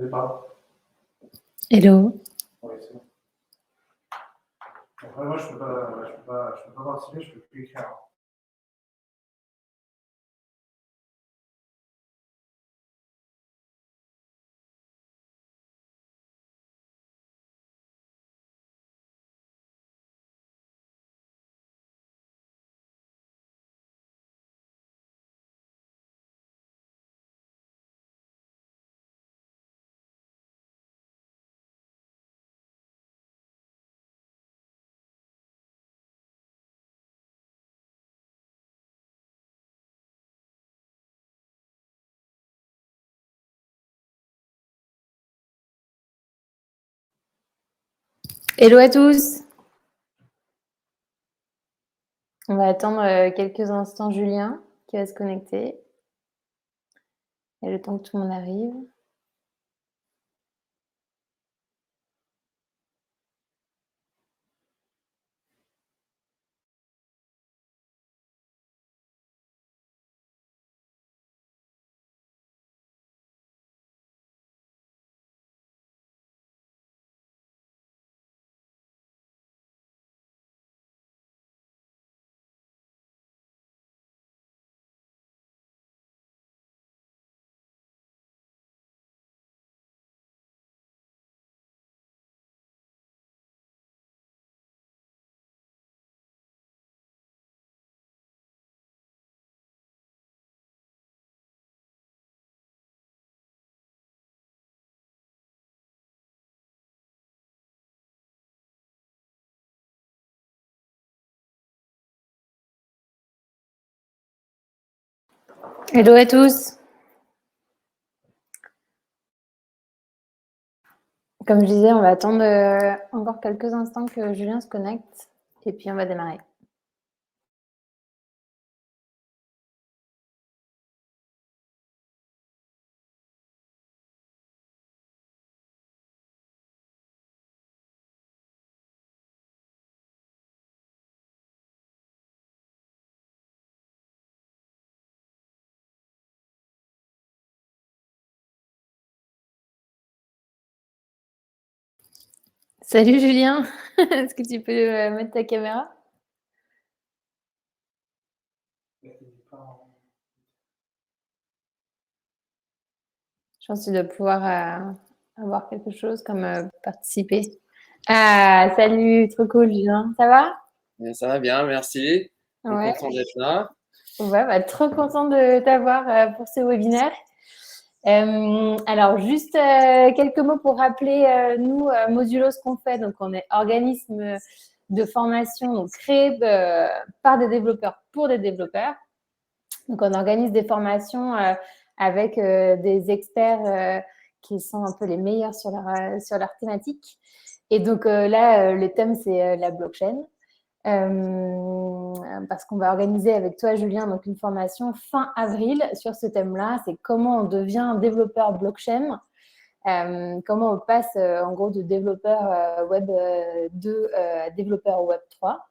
C'est pas. Hello. Oui, c'est bon. Après, moi, je peux pas participer, je peux plus écrire. Hello à tous. On va attendre quelques instants Julien qui va se connecter. Et le temps que tout le monde arrive. Hello à tous. Comme je disais, on va attendre encore quelques instants que Julien se connecte et puis on va démarrer. Salut Julien. Est-ce que tu peux mettre ta caméra? Je pense que tu dois pouvoir avoir quelque chose comme participer. Ah, salut, trop cool Julien. Ça va? Ça va bien, merci. Ouais. Content d'être là. Ouais, bah, trop contente de t'avoir pour ce webinaire. Alors, juste quelques mots pour rappeler, nous, Modulo, ce qu'on fait. Donc, on est organisme de formation donc, créé par des développeurs pour des développeurs. Donc, on organise des formations avec des experts qui sont un peu les meilleurs sur leur thématique. Et donc, là, le thème, c'est la blockchain. Parce qu'on va organiser avec toi, Julien, donc une formation fin avril sur ce thème-là. C'est comment on devient développeur blockchain, comment on passe en gros de développeur web 2 à développeur web 3.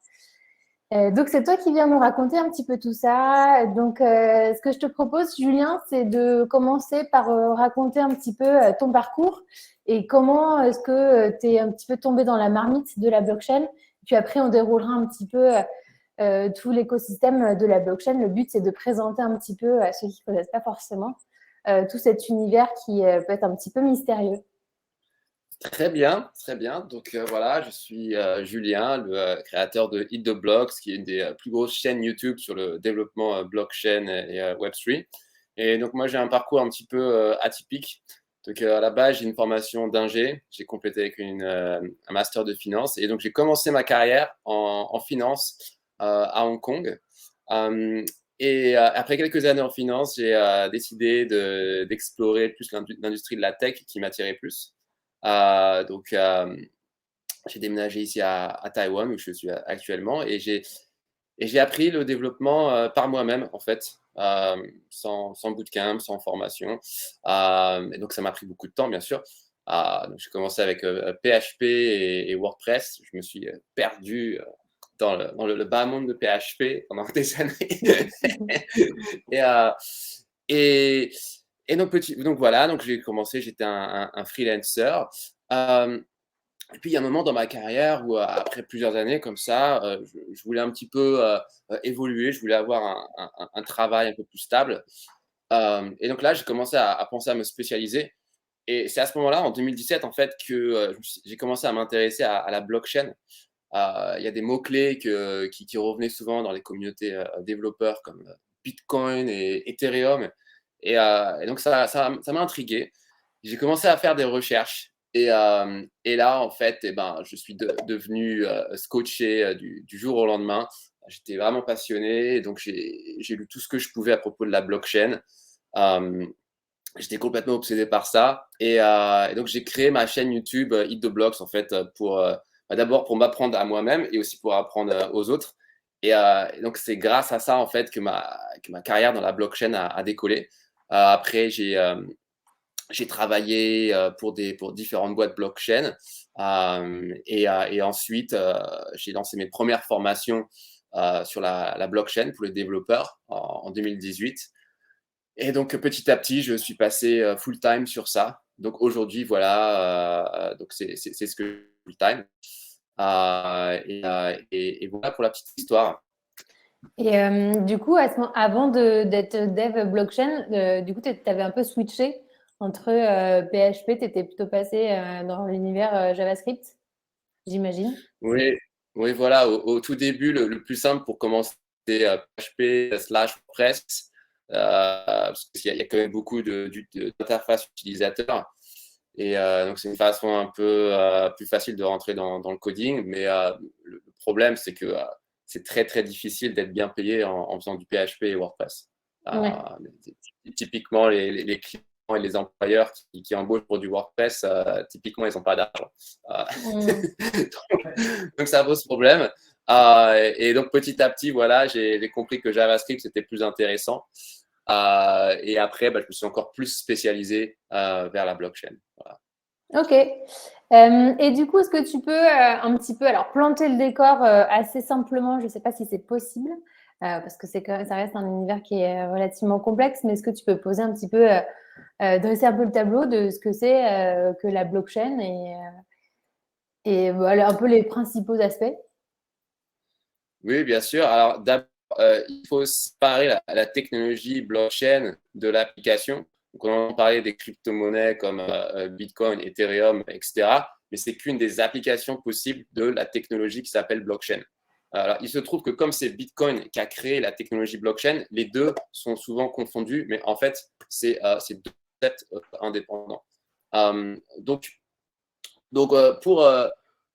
Donc, c'est toi qui viens nous raconter un petit peu tout ça. Donc, ce que je te propose, Julien, c'est de commencer par raconter un petit peu ton parcours et comment est-ce que tu es un petit peu tombé dans la marmite de la blockchain. Puis après, on déroulera un petit peu tout l'écosystème de la blockchain. Le but, c'est de présenter un petit peu à ceux qui ne connaissent pas forcément tout cet univers qui peut être un petit peu mystérieux. Très bien, très bien. Donc voilà, je suis Julien, le créateur de Hit the Blocks, qui est une des plus grosses chaînes YouTube sur le développement blockchain et Web3. Et donc moi, j'ai un parcours un petit peu atypique. Donc à la base, j'ai une formation d'ingé. J'ai complété avec un master de finance. Et donc j'ai commencé ma carrière en finance à Hong Kong. Et après quelques années en finance, j'ai décidé d'explorer plus l'industrie de la tech qui m'attirait plus. Donc, j'ai déménagé ici à Taïwan, où je suis actuellement, et j'ai appris le développement par moi-même, en fait, sans bootcamp, sans formation. Et donc, ça m'a pris beaucoup de temps, bien sûr. Donc, j'ai commencé avec PHP et WordPress. Je me suis perdu dans le bas monde de PHP pendant des années. et, Et donc voilà, donc j'ai commencé, j'étais un freelancer. Et puis il y a un moment dans ma carrière où après plusieurs années comme ça, je voulais un petit peu évoluer, je voulais avoir un travail un peu plus stable. Et donc là, j'ai commencé à penser à me spécialiser. Et c'est à ce moment-là, en 2017, en fait, que j'ai commencé à m'intéresser à la blockchain. Il y a des mots-clés qui revenaient souvent dans les communautés développeurs comme Bitcoin et Ethereum. Et donc, ça m'a intrigué. J'ai commencé à faire des recherches. Et là, en fait, je suis devenu scotché du jour au lendemain. J'étais vraiment passionné. Et donc, j'ai lu tout ce que je pouvais à propos de la blockchain. J'étais complètement obsédé par ça. Et donc, j'ai créé ma chaîne YouTube Eat the Blocks, en fait, d'abord pour m'apprendre à moi-même et aussi pour apprendre aux autres. Et donc, c'est grâce à ça, en fait, que ma carrière dans la blockchain a décollé. Après, j'ai travaillé pour différentes boîtes blockchain. Et ensuite, j'ai lancé mes premières formations sur la blockchain pour les développeurs en 2018. Et donc, petit à petit, je suis passé full-time sur ça. Donc, aujourd'hui, voilà, donc c'est ce que je fais full-time. Et voilà pour la petite histoire. Et du coup, avant d'être dev blockchain, du coup, tu avais un peu switché entre PHP, tu étais plutôt passé dans l'univers JavaScript, j'imagine. Oui, oui, voilà. Au tout début, le plus simple pour commencer, c'est PHP/WordPress, parce qu'il y a quand même beaucoup d'interfaces utilisateurs. Et donc, c'est une façon un peu plus facile de rentrer dans le coding. Mais le problème, c'est que c'est très, très difficile d'être bien payé en faisant du PHP et WordPress. Ouais. Typiquement, les clients et les employeurs qui embauchent pour du WordPress, typiquement, ils n'ont pas d'argent. Mm. Donc, ça pose problème. Et donc, petit à petit, voilà, j'ai compris que JavaScript, c'était plus intéressant. Et après, je me suis encore plus spécialisé vers la blockchain. Voilà. Ok. Et du coup, est-ce que tu peux un petit peu alors planter le décor assez simplement? Je ne sais pas si c'est possible parce que ça reste un univers qui est relativement complexe, mais est-ce que tu peux poser un petit peu, dresser un peu le tableau de ce que c'est que la blockchain et voilà, un peu les principaux aspects? Oui, bien sûr. Alors, d'abord, il faut séparer la technologie blockchain de l'application. Donc, on en parlait des crypto-monnaies comme Bitcoin, Ethereum, etc. Mais c'est qu'une des applications possibles de la technologie qui s'appelle blockchain. Alors, il se trouve que comme c'est Bitcoin qui a créé la technologie blockchain, les deux sont souvent confondus, mais en fait, c'est deux concepts indépendants. Donc,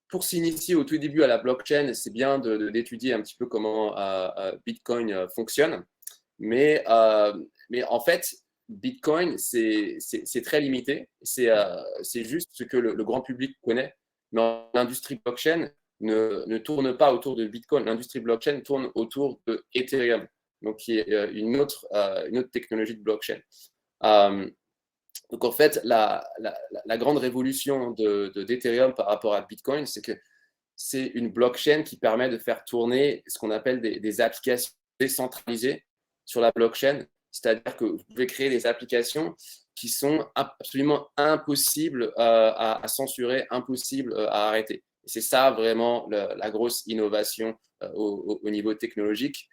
pour s'initier au tout début à la blockchain, c'est bien d'étudier un petit peu comment Bitcoin fonctionne. Mais en fait, Bitcoin, c'est très limité. C'est juste ce que le grand public connaît. Mais l'industrie blockchain ne tourne pas autour de Bitcoin. L'industrie blockchain tourne autour de Ethereum, donc qui est une autre technologie de blockchain. Donc en fait, la grande révolution d'Ethereum par rapport à Bitcoin, c'est que c'est une blockchain qui permet de faire tourner ce qu'on appelle des applications décentralisées sur la blockchain. C'est-à-dire que vous pouvez créer des applications qui sont absolument impossibles à censurer, impossibles à arrêter. C'est ça vraiment la grosse innovation au niveau technologique.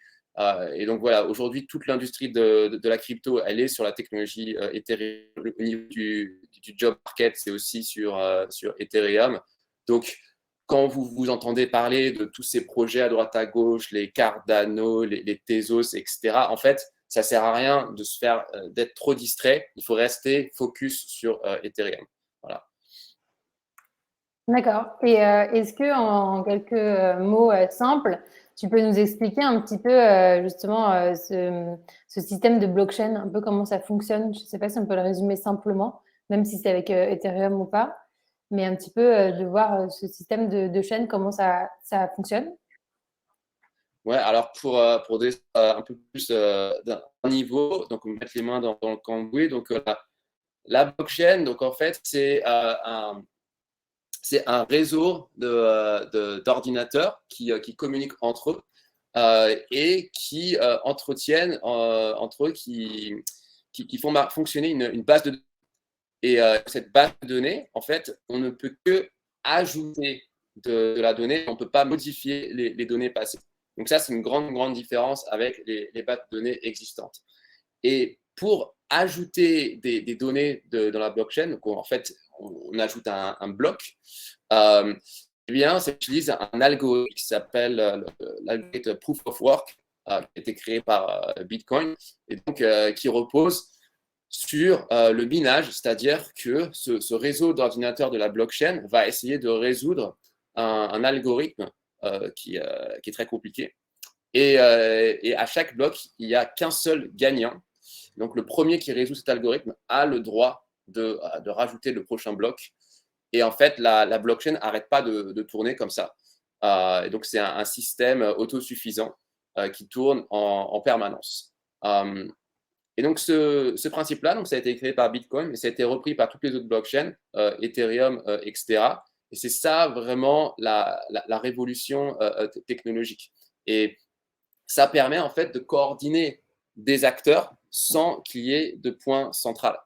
Et donc voilà, aujourd'hui, toute l'industrie de la crypto, elle est sur la technologie Ethereum. Au niveau du job market, c'est aussi sur Ethereum. Donc, quand vous entendez parler de tous ces projets à droite à gauche, les Cardano, les Tezos, etc., en fait, ça ne sert à rien d'être trop distrait. Il faut rester focus sur Ethereum. Voilà. D'accord. Et est-ce que en quelques mots simples, tu peux nous expliquer un petit peu justement ce système de blockchain, un peu comment ça fonctionne? Je ne sais pas si on peut le résumer simplement, même si c'est avec Ethereum ou pas, mais un petit peu de voir ce système de chaîne, comment ça fonctionne. Ouais, alors pour un peu plus d'un niveau, on va mettre les mains dans le cambouis. Donc, la blockchain, donc en fait, c'est un réseau d'ordinateurs qui communiquent entre eux et qui entretiennent entre eux, qui font fonctionner une base de données. Et cette base de données, en fait, on ne peut que ajouter de la donnée, on ne peut pas modifier les données passées. Donc ça, c'est une grande différence avec les bases de données existantes. Et pour ajouter des données dans la blockchain, donc en fait, on ajoute un bloc, eh bien, ça utilise un algorithme qui s'appelle l'algorithme Proof of Work, qui a été créé par Bitcoin, et donc qui repose sur le binage, c'est-à-dire que ce réseau d'ordinateurs de la blockchain va essayer de résoudre un algorithme qui est très compliqué. Et à chaque bloc, il n'y a qu'un seul gagnant. Donc, le premier qui résout cet algorithme a le droit de rajouter le prochain bloc. Et en fait, la blockchain n'arrête pas de tourner comme ça. Et donc, c'est un système autosuffisant qui tourne en permanence. Et donc, ce principe-là, donc, ça a été créé par Bitcoin, mais ça a été repris par toutes les autres blockchains, Ethereum, etc. Et c'est ça vraiment la révolution technologique. Et ça permet en fait de coordonner des acteurs sans qu'il y ait de point central.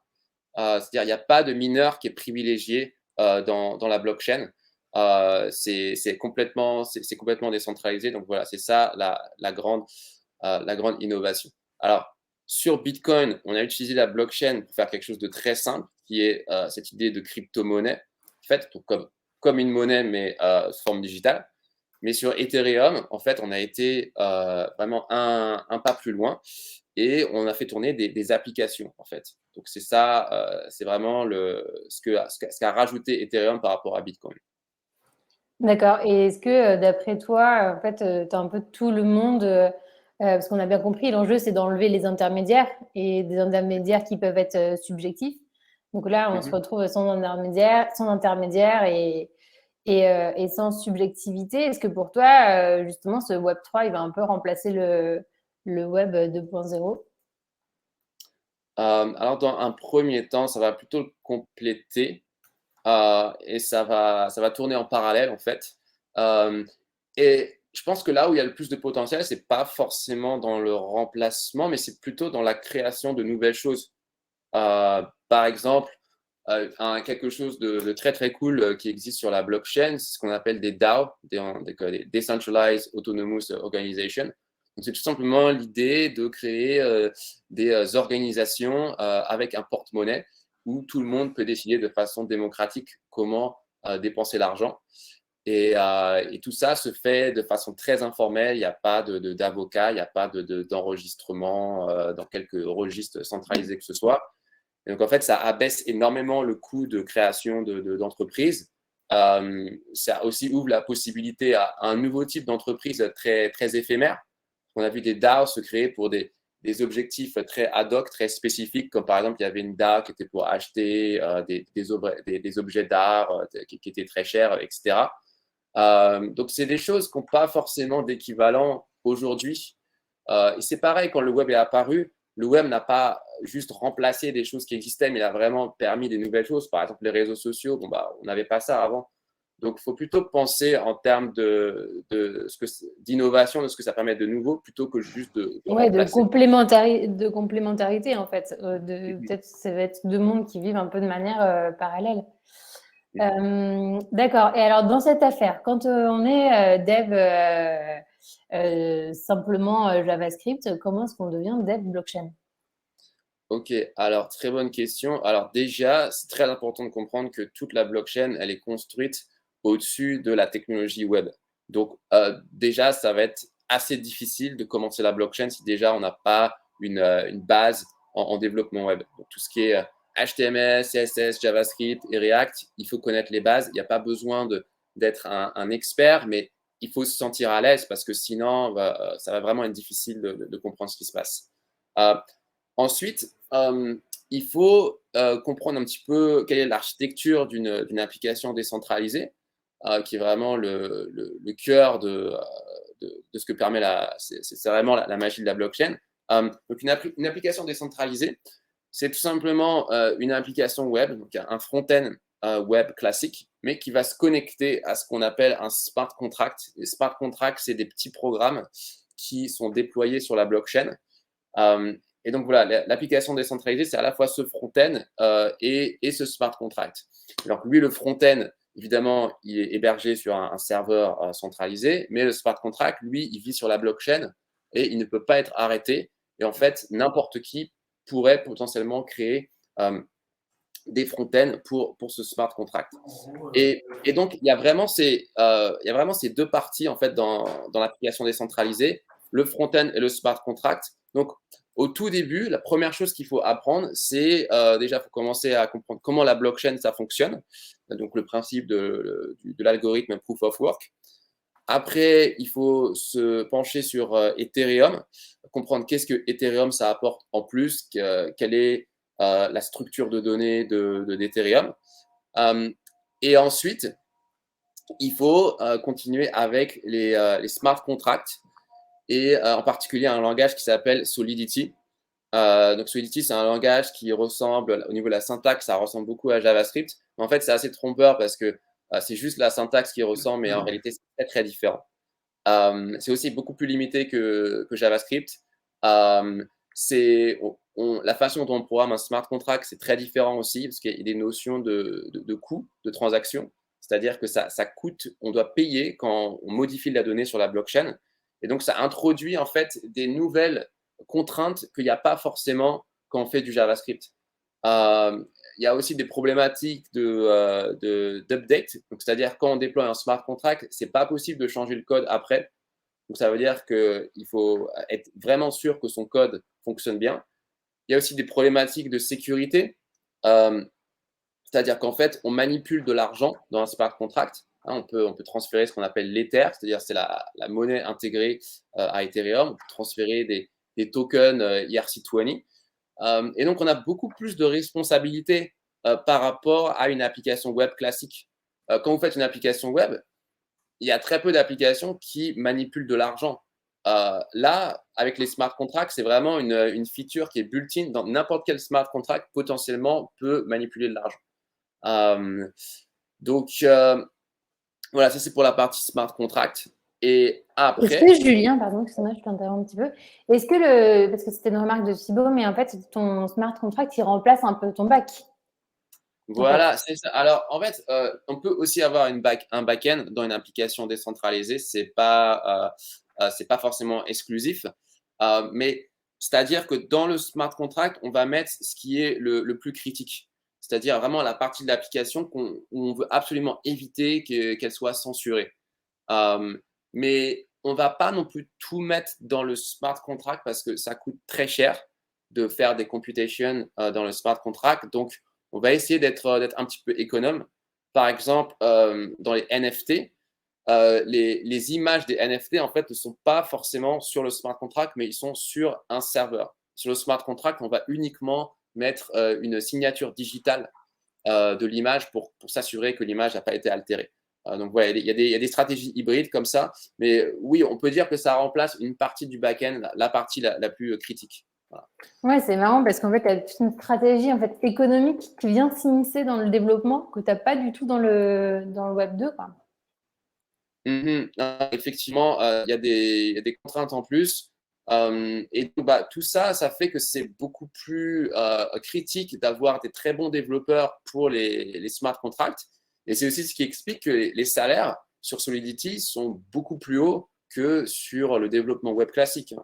C'est-à-dire qu'il n'y a pas de mineur qui est privilégié dans la blockchain. C'est complètement décentralisé. Donc voilà, c'est ça la grande innovation. Alors, sur Bitcoin, on a utilisé la blockchain pour faire quelque chose de très simple, qui est cette idée de crypto-monnaie, en fait, comme une monnaie, mais sous forme digitale. Mais sur Ethereum, en fait, on a été vraiment un pas plus loin et on a fait tourner des applications, en fait. Donc, c'est ça, c'est vraiment ce qu'a rajouté Ethereum par rapport à Bitcoin. D'accord. Et est-ce que, d'après toi, en fait, tu as un peu tout le monde, parce qu'on a bien compris, l'enjeu, c'est d'enlever les intermédiaires et des intermédiaires qui peuvent être subjectifs. Donc là, on se retrouve sans intermédiaire et sans subjectivité. Est-ce que pour toi, justement, ce Web3, il va un peu remplacer le Web 2.0? Alors, dans un premier temps, ça va plutôt le compléter. Et ça va tourner en parallèle en fait. Et je pense que là où il y a le plus de potentiel, c'est pas forcément dans le remplacement, mais c'est plutôt dans la création de nouvelles choses. Par exemple, quelque chose de très cool qui existe sur la blockchain, c'est ce qu'on appelle des DAO, des Decentralized Autonomous Organization. Donc, c'est tout simplement l'idée de créer des organisations avec un porte-monnaie où tout le monde peut décider de façon démocratique comment dépenser l'argent. Et tout ça se fait de façon très informelle. Il n'y a pas d'avocat, il n'y a pas d'enregistrement dans quelques registres centralisés que ce soit. Et donc, en fait, ça abaisse énormément le coût de création d'entreprises. Ça aussi ouvre la possibilité à un nouveau type d'entreprise très éphémère. On a vu des DAO se créer pour des objectifs très ad hoc, très spécifiques, comme par exemple, il y avait une DAO qui était pour acheter des objets d'art qui étaient très chers, etc. Donc, c'est des choses qui n'ont pas forcément d'équivalent aujourd'hui. Et c'est pareil, quand le web est apparu, le web n'a pas juste remplacé des choses qui existaient, mais il a vraiment permis des nouvelles choses. Par exemple, les réseaux sociaux, on n'avait pas ça avant. Donc, il faut plutôt penser en termes d'innovation, de ce que ça permet de nouveau, plutôt que juste de remplacer. De complémentarité, en fait. Peut-être ça va être deux mondes qui vivent un peu de manière parallèle. D'accord. Et alors, dans cette affaire, quand on est dev simplement JavaScript, comment est-ce qu'on devient dev blockchain? Ok, alors très bonne question. Alors déjà, c'est très important de comprendre que toute la blockchain, elle est construite au-dessus de la technologie web. Donc déjà, ça va être assez difficile de commencer la blockchain si déjà on n'a pas une base en développement web. Donc, tout ce qui est HTML, CSS, JavaScript et React, il faut connaître les bases. Il n'y a pas besoin d'être un expert, mais il faut se sentir à l'aise parce que sinon, ça va vraiment être difficile de comprendre ce qui se passe. Ensuite, il faut comprendre un petit peu quelle est l'architecture d'une application décentralisée, qui est vraiment le cœur de ce que permet c'est vraiment la magie de la blockchain. Donc, une application décentralisée, c'est tout simplement une application web, donc un front-end web classique, mais qui va se connecter à ce qu'on appelle un smart contract. Les smart contracts, c'est des petits programmes qui sont déployés sur la blockchain. Et donc voilà, l'application décentralisée, c'est à la fois ce front-end et ce smart contract. Alors lui, le front-end, évidemment, il est hébergé sur un serveur centralisé, mais le smart contract, lui, il vit sur la blockchain et il ne peut pas être arrêté. Et en fait, n'importe qui pourrait potentiellement créer des front-ends pour ce smart contract. Et donc, il y a vraiment ces deux parties en fait, dans l'application décentralisée, le front-end et le smart contract. Donc, au tout début, la première chose qu'il faut apprendre, c'est déjà, il faut commencer à comprendre comment la blockchain, ça fonctionne. Donc, le principe de l'algorithme Proof of Work. Après, il faut se pencher sur Ethereum, comprendre qu'est-ce que Ethereum, ça apporte en plus, quelle est la structure de données d'Ethereum. Et ensuite, il faut continuer avec les smart contracts et en particulier un langage qui s'appelle Solidity. Donc Solidity, c'est un langage qui ressemble, au niveau de la syntaxe, ça ressemble beaucoup à JavaScript. Mais en fait, c'est assez trompeur parce que c'est juste la syntaxe qui ressemble, mais en réalité, c'est très, très différent. C'est aussi beaucoup plus limité que JavaScript. La façon dont on programme un smart contract, c'est très différent aussi parce qu'il y a des notions de coût de transaction. C'est-à-dire que ça coûte, on doit payer quand on modifie la donnée sur la blockchain. Et donc, ça introduit en fait des nouvelles contraintes qu'il n'y a pas forcément quand on fait du JavaScript. Il y a aussi des problématiques d'update. Donc, c'est-à-dire quand on déploie un smart contract, c'est pas possible de changer le code après. Donc, ça veut dire qu'il faut être vraiment sûr que son code fonctionne bien. Il y a aussi des problématiques de sécurité. C'est-à-dire qu'en fait, on manipule de l'argent dans un smart contract. On peut transférer ce qu'on appelle l'Ether, c'est-à-dire c'est la monnaie intégrée à Ethereum. On peut transférer des tokens ERC20. Et donc, on a beaucoup plus de responsabilités par rapport à une application web classique. Quand vous faites une application web, il y a très peu d'applications qui manipulent de l'argent. Là, avec les smart contracts, c'est vraiment une feature qui est built-in dans n'importe quel smart contract potentiellement peut manipuler de l'argent. Donc, voilà, ça c'est pour la partie smart contract. Et après… Est-ce que Julien, pardon, excuse-moi, je t'interromps un petit peu. Est-ce que parce que c'était une remarque de Thibaut, mais en fait, ton smart contract, il remplace un peu ton back. Voilà, c'est ça. Alors, en fait, on peut aussi avoir un back-end dans une application décentralisée. C'est pas forcément exclusif. Mais c'est-à-dire que dans le smart contract, on va mettre ce qui est le plus critique. C'est-à-dire vraiment la partie de l'application où on veut absolument éviter qu'elle soit censurée. Mais on ne va pas non plus tout mettre dans le smart contract parce que ça coûte très cher de faire des computations dans le smart contract. Donc, on va essayer d'être un petit peu économe. Par exemple, dans les NFT, les images des NFT, en fait, ne sont pas forcément sur le smart contract, mais ils sont sur un serveur. Sur le smart contract, on va uniquement mettre une signature digitale de l'image pour s'assurer que l'image n'a pas été altérée. Donc, voilà, il y a des stratégies hybrides comme ça. Mais oui, on peut dire que ça remplace une partie du back-end, la partie la plus critique. Voilà. Ouais, c'est marrant parce qu'en fait, tu as une stratégie en fait, économique qui vient s'immiscer dans le développement que tu n'as pas du tout dans le Web 2. Quoi. Effectivement, il y a des contraintes en plus. Et donc, tout ça, ça fait que c'est beaucoup plus critique d'avoir des très bons développeurs pour les smart contracts. Et c'est aussi ce qui explique que les salaires sur Solidity sont beaucoup plus hauts que sur le développement web classique.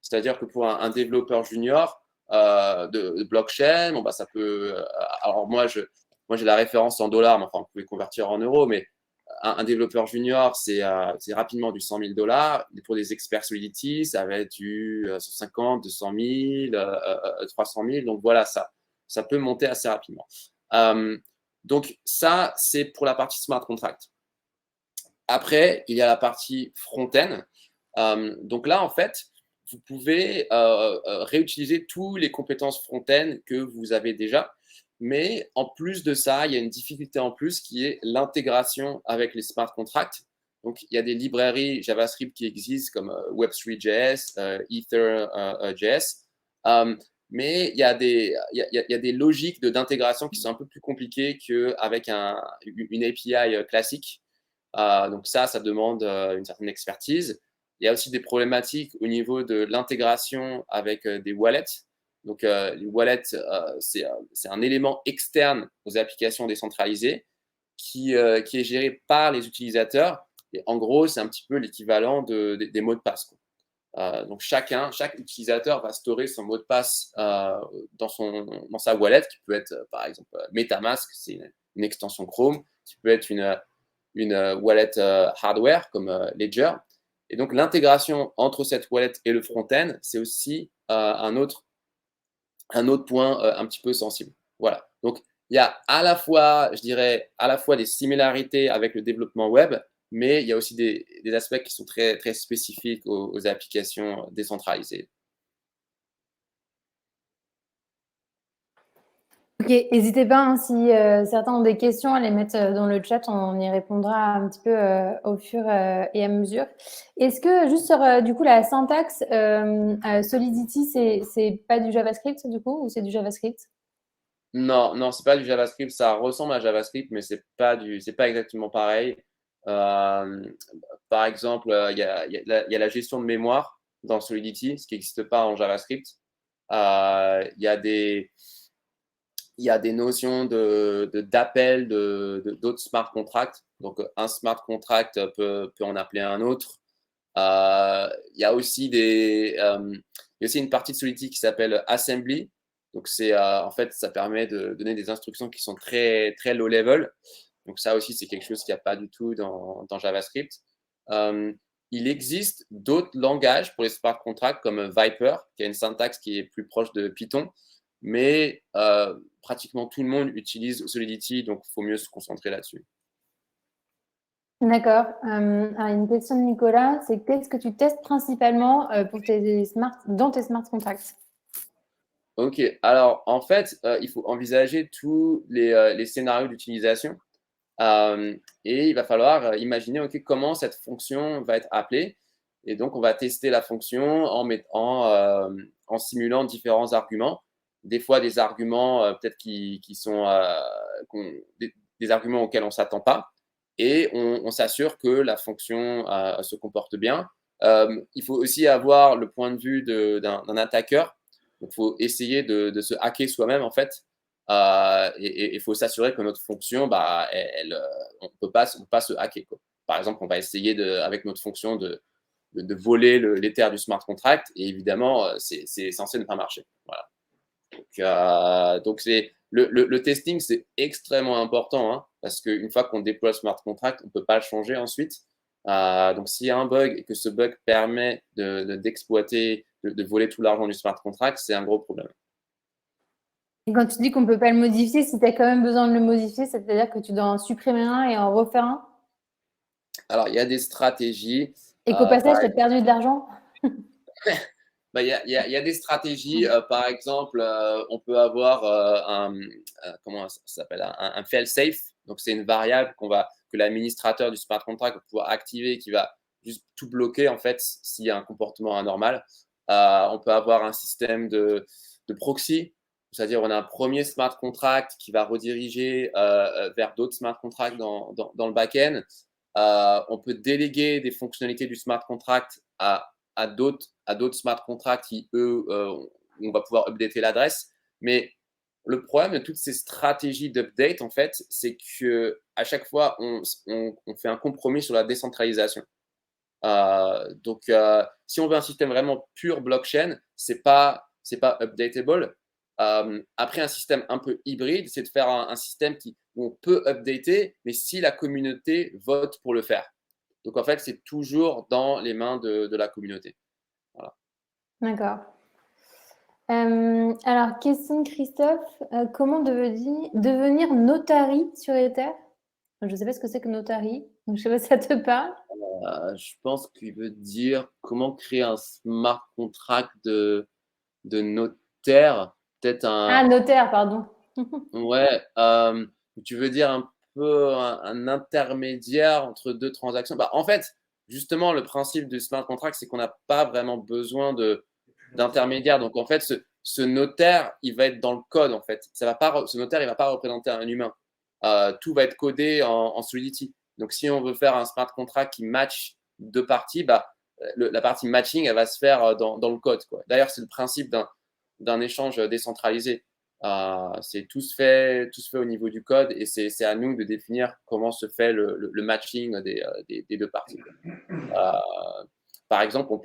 C'est-à-dire que pour un développeur junior de blockchain, bon, ça peut… alors moi, j'ai la référence en dollars, mais enfin, vous pouvez convertir en euros, mais un développeur junior, c'est rapidement du 100 000 $. Pour des experts Solidity, ça va être du 150, 200 000, 300 000. Donc voilà, ça peut monter assez rapidement. Donc ça, c'est pour la partie smart contract. Après, il y a la partie front-end. Donc là, en fait, vous pouvez réutiliser toutes les compétences front-end que vous avez déjà. Mais en plus de ça, il y a une difficulté en plus qui est l'intégration avec les smart contracts. Donc, il y a des librairies JavaScript qui existent comme Web3.js, Ether.js. Mais il y a des logiques d'intégration qui sont un peu plus compliquées qu'avec une API classique. Donc ça demande une certaine expertise. Il y a aussi des problématiques au niveau de l'intégration avec des wallets. Donc, les wallets, c'est un élément externe aux applications décentralisées qui est géré par les utilisateurs. Et en gros, c'est un petit peu l'équivalent des mots de passe, quoi. Donc, chaque utilisateur va storer son mot de passe dans sa wallet, qui peut être, par exemple, MetaMask, c'est une extension Chrome, qui peut être une wallet hardware comme Ledger. Et donc, l'intégration entre cette wallet et le front-end, c'est aussi un autre point un petit peu sensible. Voilà. Donc, il y a à la fois, je dirais, des similarités avec le développement web, mais il y a aussi des aspects qui sont très, très spécifiques aux applications décentralisées. Ok, n'hésitez pas, hein, si certains ont des questions, à les mettre dans le chat, on y répondra un petit peu au fur et à mesure. Est-ce que, juste sur du coup la syntaxe, Solidity, c'est pas du JavaScript du coup, ou c'est du JavaScript? Non, non, c'est pas du JavaScript. Ça ressemble à JavaScript, mais c'est pas exactement pareil. Par exemple, il y a la gestion de mémoire dans Solidity, ce qui n'existe pas en JavaScript. Il y a des notions d'appel d'autres smart contracts. Donc, un smart contract peut en appeler un autre. Il y a aussi une partie de Solidity qui s'appelle Assembly. Donc, en fait, ça permet de donner des instructions qui sont très, très low level. Donc, ça aussi, c'est quelque chose qu'il n'y a pas du tout dans JavaScript. Il existe d'autres langages pour les smart contracts comme Viper, qui a une syntaxe qui est plus proche de Python. Mais pratiquement tout le monde utilise Solidity, donc il faut mieux se concentrer là-dessus. D'accord. Alors, une question de Nicolas, c'est qu'est-ce que tu testes principalement dans tes smart contracts? Ok, alors en fait, il faut envisager tous les scénarios d'utilisation et il va falloir imaginer comment cette fonction va être appelée. Et donc, on va tester la fonction en simulant différents arguments. Des fois, des arguments peut-être qui sont des arguments auxquels on ne s'attend pas. Et on s'assure que la fonction se comporte bien. Il faut aussi avoir le point de vue d'un attaqueur. Donc, il faut essayer de se hacker soi-même, en fait. Et il faut s'assurer que notre fonction, on ne peut pas se hacker, quoi. Par exemple, on va essayer, avec notre fonction, de voler l'Ether du smart contract. Et évidemment, c'est censé ne pas marcher. Voilà. Donc le testing, c'est extrêmement important, hein, parce qu'une fois qu'on déploie le smart contract, on ne peut pas le changer ensuite. Donc, s'il y a un bug et que ce bug permet d'exploiter, de voler tout l'argent du smart contract, c'est un gros problème. Et quand tu dis qu'on ne peut pas le modifier, si tu as quand même besoin de le modifier, c'est-à-dire que tu dois en supprimer un et en refaire un? Alors, il y a des stratégies. Et qu'au passage, tu as perdu de l'argent? Il y a des stratégies. Par exemple, on peut avoir comment ça s'appelle, un fail-safe. Donc, c'est une variable que l'administrateur du smart contract va pouvoir activer, qui va juste tout bloquer, en fait, s'il y a un comportement anormal. On peut avoir un système de proxy, c'est-à-dire on a un premier smart contract qui va rediriger vers d'autres smart contracts dans le back-end. On peut déléguer des fonctionnalités du smart contract à d'autres smart contracts qui, eux, on va pouvoir updater l'adresse. Mais le problème de toutes ces stratégies d'update, en fait, c'est qu'à chaque fois, on fait un compromis sur la décentralisation. Donc, si on veut un système vraiment pur blockchain, c'est pas updatable. Après, un système un peu hybride, c'est de faire un système où on peut updater, mais si la communauté vote pour le faire. Donc, en fait, c'est toujours dans les mains de la communauté. Voilà. D'accord. Alors, question de Christophe. Comment devenir notary sur Ether? Je ne sais pas ce que c'est que notary. Donc, je ne sais pas si ça te parle. Je pense qu'il veut dire comment créer un smart contract de notaire. Peut-être Ah, notaire, pardon. Ouais, tu veux dire un peu un intermédiaire entre deux transactions. En fait, justement, le principe du smart contract, c'est qu'on n'a pas vraiment besoin d'intermédiaire. Donc, en fait, ce notaire, il va être dans le code, en fait. Ce notaire, il ne va pas représenter un humain. Tout va être codé en Solidity. Donc, si on veut faire un smart contract qui match deux parties, la partie matching, elle va se faire dans le code, quoi. D'ailleurs, c'est le principe d'un échange décentralisé. C'est tout se fait au niveau du code et c'est à nous de définir comment se fait le matching des deux parties. Par exemple, on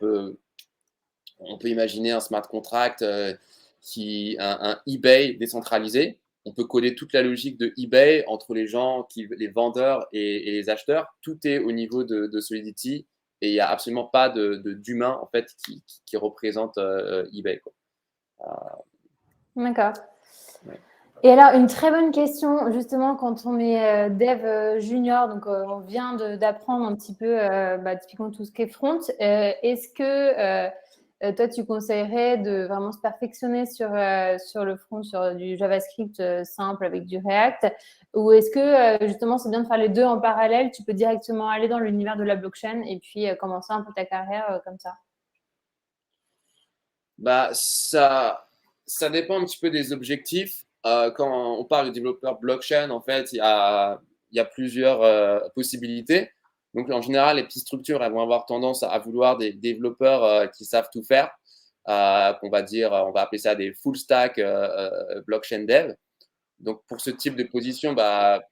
peut imaginer un smart contract un eBay décentralisé. On peut coder toute la logique de eBay entre les gens, les vendeurs et les acheteurs. Tout est au niveau de Solidity et il n'y a absolument pas d'humain en fait qui représente eBay, quoi. D'accord. Ouais. Et alors, une très bonne question, justement, quand on est dev junior, donc on vient d'apprendre un petit peu, typiquement tout ce qui est front, est-ce que toi, tu conseillerais de vraiment se perfectionner sur le front, sur du JavaScript simple avec du React, ou est-ce que justement, c'est bien de faire les deux en parallèle, tu peux directement aller dans l'univers de la blockchain et puis commencer un peu ta carrière comme ça? Ça dépend un petit peu des objectifs. Quand on parle de développeur blockchain, en fait, il y a plusieurs possibilités. Donc, en général, les petites structures, elles vont avoir tendance à vouloir des développeurs qui savent tout faire. On va appeler ça des full stack blockchain dev. Donc, pour ce type de position,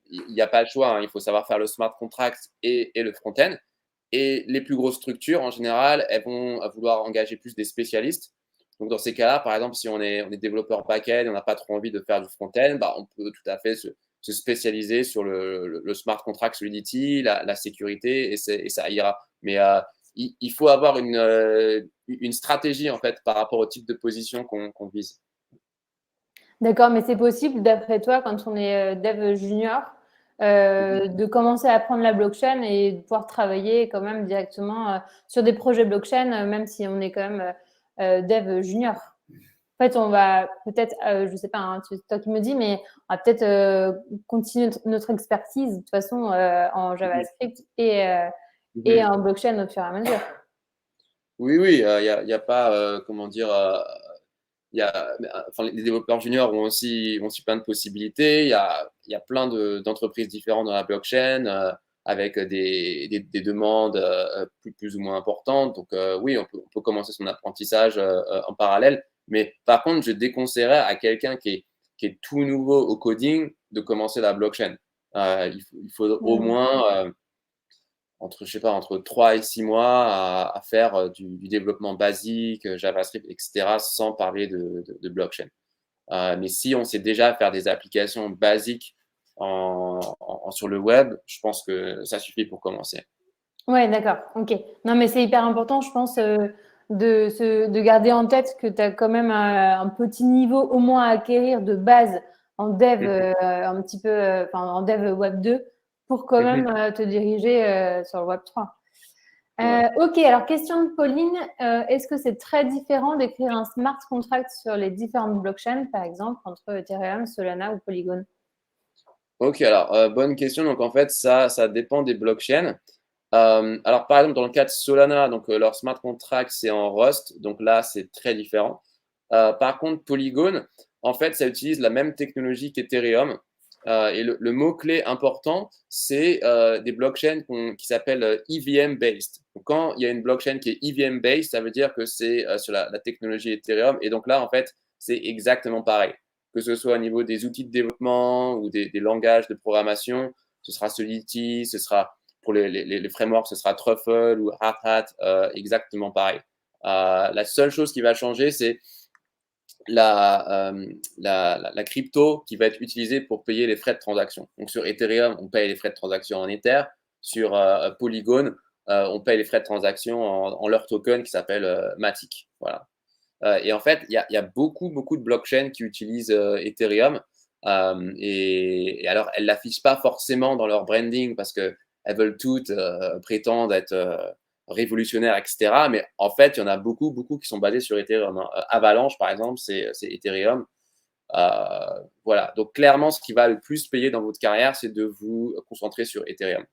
il n'y a pas le choix, hein. Il faut savoir faire le smart contract et le front-end. Et les plus grosses structures, en général, elles vont vouloir engager plus des spécialistes. Donc, dans ces cas-là, par exemple, si on est développeur back-end, on n'a pas trop envie de faire du front-end, on peut tout à fait se spécialiser sur le smart contract Solidity, la sécurité, et ça ira. Mais il faut avoir une stratégie, en fait, par rapport au type de position qu'on vise. D'accord, mais c'est possible, d'après toi, quand on est dev junior, de commencer à apprendre la blockchain et de pouvoir travailler quand même directement sur des projets blockchain, même si on est quand même dev junior. En fait, on va peut-être, je ne sais pas, hein, c'est toi qui me dis, mais on va peut-être continuer notre expertise de toute façon en JavaScript et en blockchain au fur et à mesure. Oui, il y a pas, comment dire, les développeurs juniors ont aussi plein de possibilités. Il y a plein d'entreprises différentes dans la blockchain avec des demandes plus ou moins importantes. Donc, oui, on peut commencer son apprentissage en parallèle. Mais par contre, je déconseillerais à quelqu'un qui est tout nouveau au coding de commencer la blockchain. Il faut au moins entre 3 et 6 mois à faire du développement basique, JavaScript, etc., sans parler de blockchain. Mais si on sait déjà faire des applications basiques sur le web, je pense que ça suffit pour commencer. Ouais, d'accord. Ok. Non, mais c'est hyper important, je pense, de garder en tête que tu as quand même un petit niveau au moins à acquérir de base en dev, un petit peu, en dev Web 2 pour quand même te diriger sur le Web 3. Ouais. Ok, alors question de Pauline. Est-ce que c'est très différent d'écrire un smart contract sur les différentes blockchains, par exemple, entre Ethereum, Solana ou Polygon? Ok, alors, bonne question. Donc, en fait, ça dépend des blockchains. Alors, par exemple, dans le cas de Solana, donc, leur smart contract, c'est en Rust. Donc là, c'est très différent. Par contre, Polygon, en fait, ça utilise la même technologie qu'Ethereum. Et le mot-clé important, c'est des blockchains qui s'appellent EVM-based. Donc, quand il y a une blockchain qui est EVM-based, ça veut dire que c'est sur la technologie Ethereum. Et donc là, en fait, c'est exactement pareil. Que ce soit au niveau des outils de développement ou des langages de programmation, ce sera Solidity, ce sera pour les frameworks, ce sera Truffle ou Hardhat, exactement pareil. La seule chose qui va changer, c'est la crypto qui va être utilisée pour payer les frais de transaction. Donc sur Ethereum, on paye les frais de transaction en Ether. Sur Polygon, on paye les frais de transaction en leur token qui s'appelle Matic. Voilà. Et en fait, il y a beaucoup de blockchains qui utilisent Ethereum. Et alors, elles ne l'affichent pas forcément dans leur branding parce qu'elles veulent toutes prétendre être révolutionnaires, etc. Mais en fait, il y en a beaucoup qui sont basés sur Ethereum, hein. Avalanche, par exemple, c'est Ethereum. Voilà. Donc, clairement, ce qui va le plus payer dans votre carrière, c'est de vous concentrer sur Ethereum.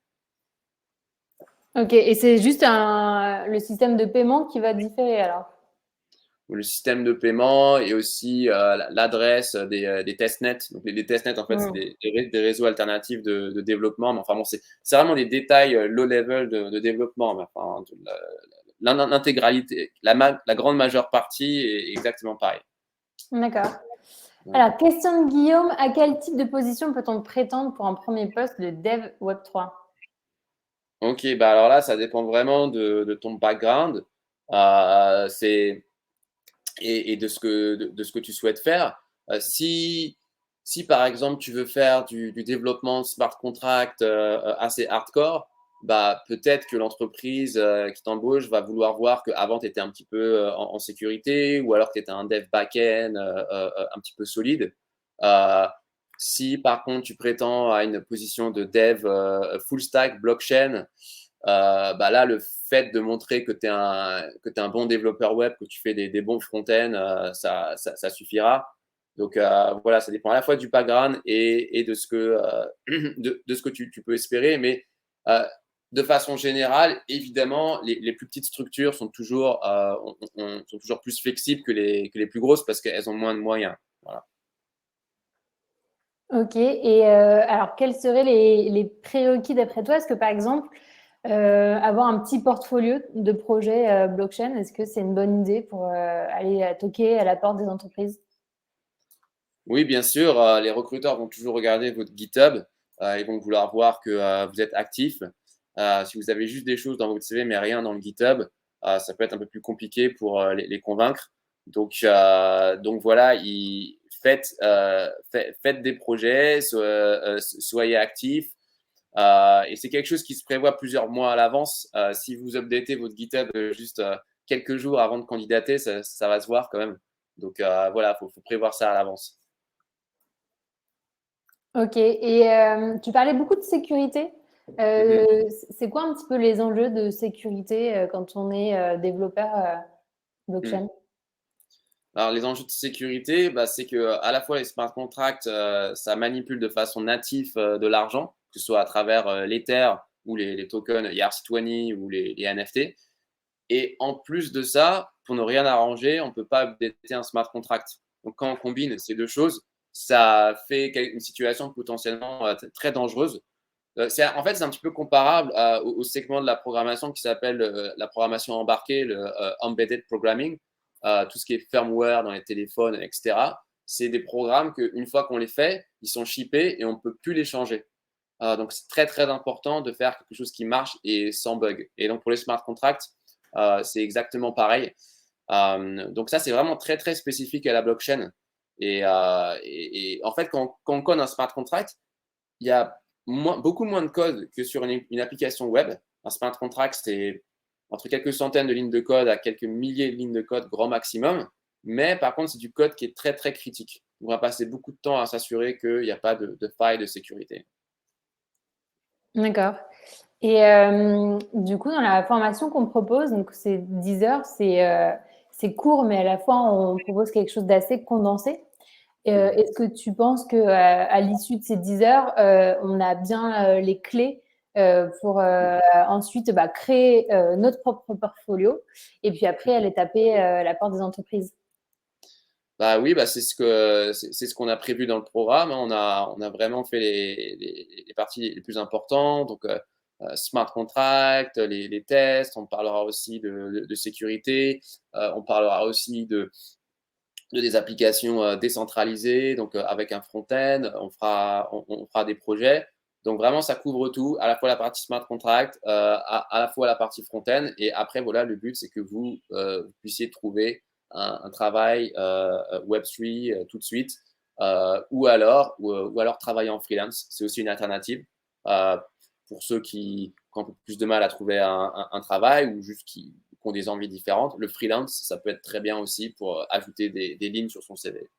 Ok, et c'est juste le système de paiement qui va différer alors? Le système de paiement et aussi l'adresse des testnets. Donc, les testnets, en fait, c'est des réseaux alternatifs de développement. Mais enfin, bon, c'est vraiment des détails low level de développement. Mais enfin, l'intégralité, la grande majeure partie est exactement pareil. D'accord. Ouais. Alors, question de Guillaume, à quel type de position peut-on prétendre pour un premier poste de dev Web3? Ok, bah alors là, ça dépend vraiment de ton background euh, c'est, et de ce que tu souhaites faire. Si par exemple, tu veux faire du développement smart contract assez hardcore, bah, peut-être que l'entreprise qui t'embauche va vouloir voir qu'avant, tu étais un petit peu en sécurité ou alors que tu étais un dev back-end un petit peu solide. Euh, Si par contre, tu prétends à une position de dev full stack blockchain, bah là, le fait de montrer que tu es un bon développeur web, que tu fais des bons front-end, ça suffira. Donc voilà, ça dépend à la fois du background et de ce que, de ce que tu peux espérer. Mais euh, de façon générale, évidemment, les plus petites structures sont toujours, sont toujours plus flexibles que les plus grosses parce qu'elles ont moins de moyens. Voilà. Ok. Et alors, quels seraient les prérequis d'après toi? Est-ce que, par exemple, avoir un petit portfolio de projets blockchain, est-ce que c'est une bonne idée pour aller toquer à la porte des entreprises? Oui, bien sûr, les recruteurs vont toujours regarder votre GitHub. Ils vont vouloir voir que vous êtes actif. Si vous avez juste des choses dans votre CV mais rien dans le GitHub, ça peut être un peu plus compliqué pour les convaincre. Donc voilà, faites des projets, soyez actifs. Et c'est quelque chose qui se prévoit plusieurs mois à l'avance. Si vous updatez votre GitHub juste quelques jours avant de candidater, ça va se voir quand même. Donc voilà, faut prévoir ça à l'avance. Ok. Et tu parlais beaucoup de sécurité. Mhm. C'est quoi un petit peu les enjeux de sécurité quand on est développeur Mm. blockchain? Alors, les enjeux de sécurité, bah, c'est que à la fois les smart contracts, ça manipule de façon native de l'argent, que ce soit à travers l'Ether ou les tokens ERC20 ou les NFT. Et en plus de ça, pour ne rien arranger, on ne peut pas updater un smart contract. Donc, quand on combine ces deux choses, ça fait une situation potentiellement très dangereuse. En fait, c'est un petit peu comparable au segment de la programmation qui s'appelle la programmation embarquée, le embedded programming, tout ce qui est firmware dans les téléphones, etc. C'est des programmes qu'une fois qu'on les fait, ils sont shippés et on ne peut plus les changer. Donc, c'est très, très important de faire quelque chose qui marche et sans bug. Et donc, pour les smart contracts, c'est exactement pareil. Donc, ça, c'est vraiment très, très spécifique à la blockchain. Et en fait, quand on code un smart contract, il y a beaucoup moins de code que sur une application web. Un smart contract, c'est entre quelques centaines de lignes de code à quelques milliers de lignes de code grand maximum. Mais par contre, c'est du code qui est très, très critique. On va passer beaucoup de temps à s'assurer qu'il n'y a pas de faille de sécurité. D'accord. Et du coup, dans la formation qu'on propose, donc c'est 10 heures, c'est court, mais à la fois, on propose quelque chose d'assez condensé. Est-ce que tu penses que à l'issue de ces 10 heures, on a bien les clés pour ensuite créer notre propre portfolio et puis après aller taper la porte des entreprises? Bah oui, bah c'est ce qu'on a prévu dans le programme, hein. On a vraiment fait les parties les plus importantes. Donc, smart contract, les tests. On parlera aussi de sécurité. On parlera aussi de des applications décentralisées. Donc, avec un front-end, on fera des projets. Donc, vraiment, ça couvre tout, à la fois la partie smart contract, à la fois la partie front-end. Et après, voilà, le but, c'est que vous puissiez trouver un travail Web3 tout de suite, ou alors travailler en freelance. C'est aussi une alternative euh, pour ceux qui ont un peu plus de mal à trouver un travail ou juste qui ont des envies différentes. Le freelance, ça peut être très bien aussi pour ajouter des lignes sur son CV.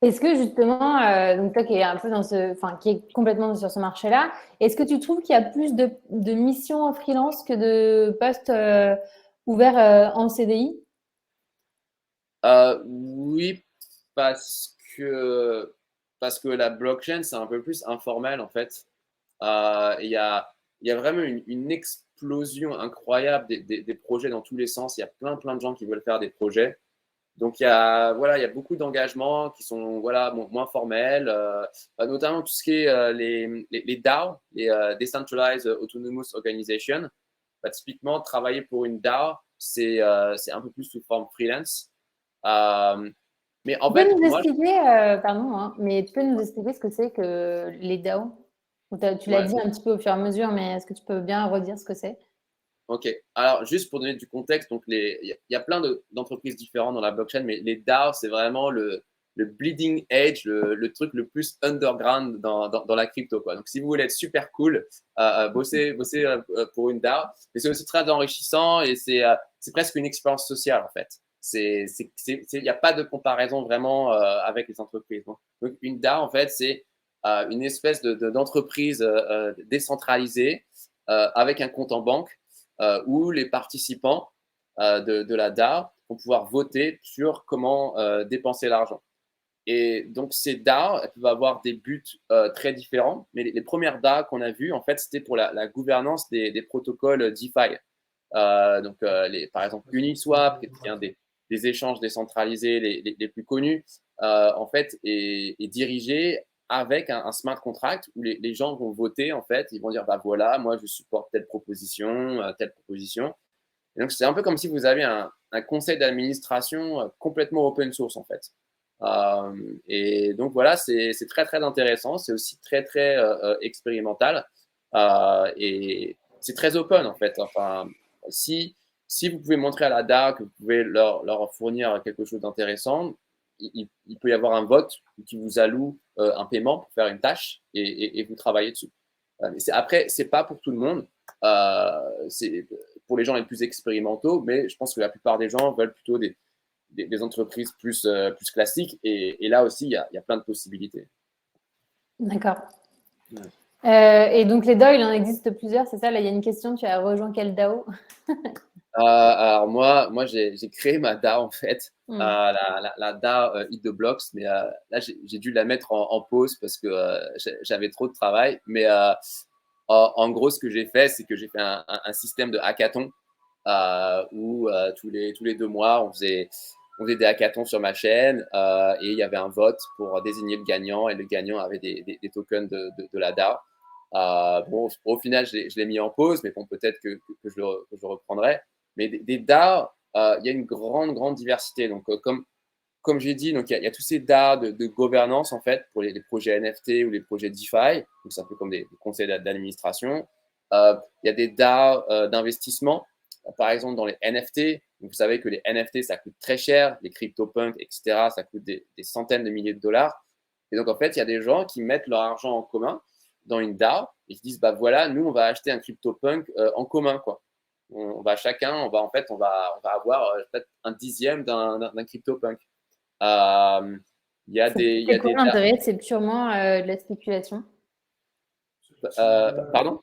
Est-ce que justement, donc toi qui es un peu dans enfin qui est complètement sur ce marché-là, est-ce que tu trouves qu'il y a plus de missions en freelance que de postes ouverts en CDI? Oui, parce que, parce que la blockchain, c'est un peu plus informel en fait. Il y a vraiment une explosion incroyable des projets dans tous les sens. Il y a plein de gens qui veulent faire des projets. Donc, il y a beaucoup d'engagements qui sont voilà, moins formels, notamment tout ce qui est les DAO, les Decentralized Autonomous Organization. Bah, typiquement, travailler pour une DAO, c'est un peu plus sous forme freelance. Euh, Mais en Tu peux fait, nous moi, expliquer, pardon, hein, mais tu peux nous expliquer ce que c'est que les DAO? Tu l'as ouais. dit un petit peu au fur et à mesure, mais est-ce que tu peux bien redire ce que c'est? Ok. Alors, juste pour donner du contexte, donc il y a plein d'entreprises différentes dans la blockchain, mais les DAO, c'est vraiment le bleeding edge, le truc le plus underground dans la crypto, quoi. Donc, si vous voulez être super cool, bossez pour une DAO. Mais c'est aussi très enrichissant et c'est presque une expérience sociale, en fait. Il n'y a pas de comparaison vraiment avec les entreprises. Donc, une DAO, en fait, c'est une espèce d'entreprise décentralisée avec un compte en banque où les participants de la DAO vont pouvoir voter sur comment dépenser l'argent. Et donc, ces DAO, elles peuvent avoir des buts très différents. Mais les premières DAO qu'on a vues, en fait, c'était pour la gouvernance des protocoles DeFi. Par exemple, Uniswap, qui est un des échanges décentralisés les plus connus, en fait, est dirigé avec un smart contract où les gens vont voter, en fait, ils vont dire, bah voilà, moi, je supporte telle proposition, telle proposition. Et donc, c'est un peu comme si vous avez un conseil d'administration complètement open source, en fait. Et donc, voilà, c'est très, très intéressant. C'est aussi très, très expérimental. Et c'est très open, en fait. Enfin, si, si vous pouvez montrer à la DAO que vous pouvez leur fournir quelque chose d'intéressant, il peut y avoir un vote qui vous alloue un paiement pour faire une tâche et vous travaillez dessus. Après, c'est pas pour tout le monde. C'est pour les gens les plus expérimentaux, mais je pense que la plupart des gens veulent plutôt des entreprises plus classiques. Et là aussi, il y a plein de possibilités. D'accord. Ouais. Et donc, les DAO, il en existe plusieurs, c'est ça? Là, il y a une question, tu as rejoint quel DAO? Alors moi j'ai créé ma DAO en fait, Hmm. la DAO Eat the Blocks, mais là j'ai dû la mettre en pause parce que j'avais trop de travail. Mais en gros, ce que j'ai fait, c'est que j'ai fait un système de hackathon où tous les 2 mois, on faisait des hackathons sur ma chaîne et il y avait un vote pour désigner le gagnant et le gagnant avait des tokens de la DAO. Bon, au final, je l'ai mis en pause, mais bon, peut-être que je reprendrai. Mais des DAO, il y a une grande, grande diversité. Donc, comme j'ai dit, donc il y a tous ces DAO de gouvernance en fait pour les projets NFT ou les projets DeFi. Donc, c'est un peu comme des conseils d'administration. Il y a des DAO d'investissement, par exemple dans les NFT. Donc, vous savez que les NFT, ça coûte très cher. Les CryptoPunks, etc., ça coûte des centaines de milliers de dollars. Et donc, en fait, il y a des gens qui mettent leur argent en commun dans une DAO et qui disent, bah voilà, nous, on va acheter un CryptoPunk en commun, quoi. On va chacun, on va avoir peut-être un dixième d'un CryptoPunk. Il y a C'est quoi des l'intérêt? C'est purement de la spéculation? pardon?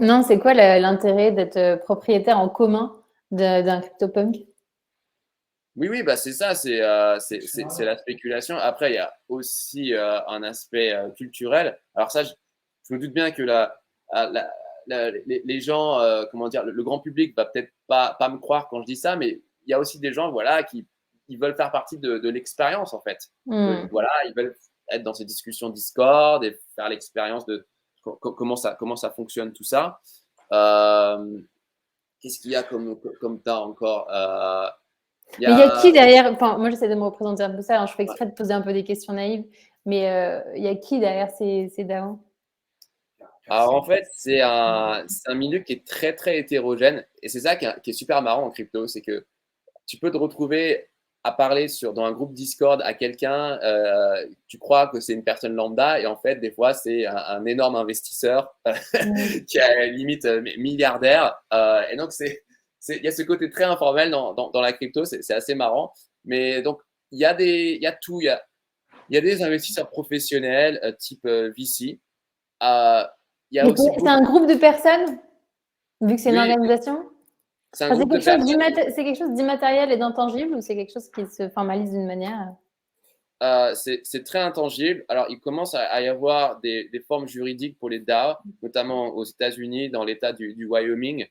Non, c'est quoi l'intérêt d'être propriétaire en commun d'un CryptoPunk? Oui, oui, bah c'est ça, c'est la spéculation. Après, il y a aussi un aspect culturel. Alors ça, je me doute bien que les gens, comment dire, le grand public va peut-être pas me croire quand je dis ça, mais il y a aussi des gens, voilà, qui ils veulent faire partie de l'expérience en fait. Hmm. Voilà, ils veulent être dans ces discussions Discord et faire l'expérience de comment ça fonctionne tout ça. Euh, Qu'est-ce qu'il y a comme tas encore Il y Mais il y a qui a derrière? Enfin, moi, j'essaie de me représenter un peu ça. Hein, je fais exprès de poser un peu des questions naïves. Mais il y a qui derrière ces DAO? Alors en fait, c'est un milieu qui est très très hétérogène et c'est ça qui est super marrant en crypto, c'est que tu peux te retrouver à parler dans un groupe Discord à quelqu'un, tu crois que c'est une personne lambda et en fait des fois c'est un énorme investisseur Hmm. qui est limite milliardaire et donc il y a ce côté très informel dans la crypto, c'est assez marrant. Mais donc il y a tout, il y a des investisseurs professionnels type VC. Euh, il y a Mais aussi c'est un beaucoup. groupe de personnes, vu que c'est une Oui, organisation? c'est un Enfin, groupe de personnes. c'est quelque chose d'immatériel et d'intangible ou c'est quelque chose qui se formalise d'une manière? C'est très intangible. Alors, il commence à y avoir des formes juridiques pour les DAO, notamment aux États-Unis, dans l'État du Wyoming.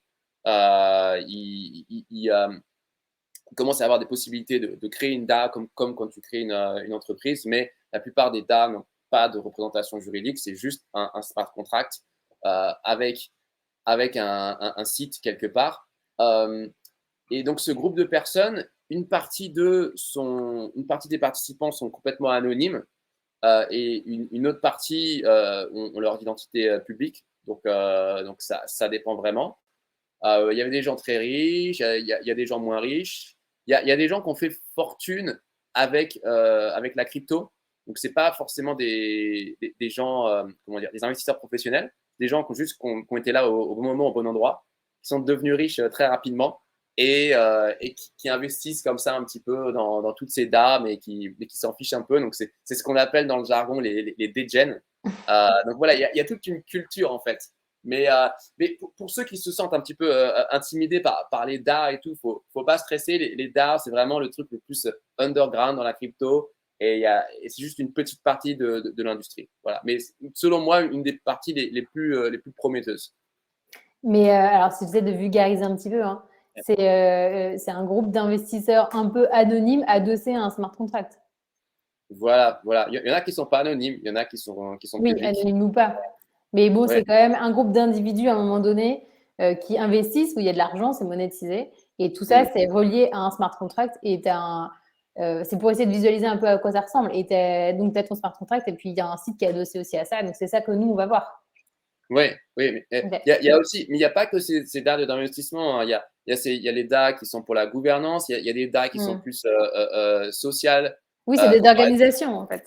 Il commence à avoir des possibilités de créer une DAO comme quand tu crées une entreprise, mais la plupart des DAO n'ont pas de représentation juridique. C'est juste un smart contract avec un site quelque part. Et donc, ce groupe de personnes, une partie des participants sont complètement anonymes et une autre partie ont leur identité publique. Donc ça dépend vraiment. Il y avait des gens très riches, il y a des gens moins riches. Il y a des gens qui ont fait fortune avec la crypto. Donc, ce n'est pas forcément des gens, comment dire, des investisseurs professionnels, des gens qui ont été là au bon moment, au bon endroit, qui sont devenus riches très rapidement et qui investissent comme ça un petit peu dans toutes ces dames et qui s'en fichent un peu. Donc, c'est ce qu'on appelle dans le jargon les dégens. Donc, voilà, il y a toute une culture en fait. Mais pour ceux qui se sentent un petit peu intimidés par les DAO et tout, faut pas stresser. Les DAO, c'est vraiment le truc le plus underground dans la crypto et c'est juste une petite partie de l'industrie. Voilà. Mais selon moi, une des parties les plus prometteuses. Mais alors, si j'essaie de vulgariser un petit peu, hein, c'est un groupe d'investisseurs un peu anonymes adossés à un smart contract. Voilà. Il y en a qui sont pas anonymes, il y en a qui sont Oui, publics. anonymes ou pas. Mais bon, Ouais. c'est quand même un groupe d'individus à un moment donné qui investissent, où il y a de l'argent, c'est monétisé. Et tout ça, c'est relié à un smart contract. Et c'est pour essayer de visualiser un peu à quoi ça ressemble. Et donc, tu as ton smart contract et puis il y a un site qui est adossé aussi à ça. Donc, c'est ça que nous, on va voir. Oui, mais Ok. il y a aussi, mais il n'y a pas que ces DAO d'investissement. Hein. Il y a les DAO qui sont pour la gouvernance, il y a des DAO qui sont plus sociales. Oui, c'est des Comme organisations, en fait.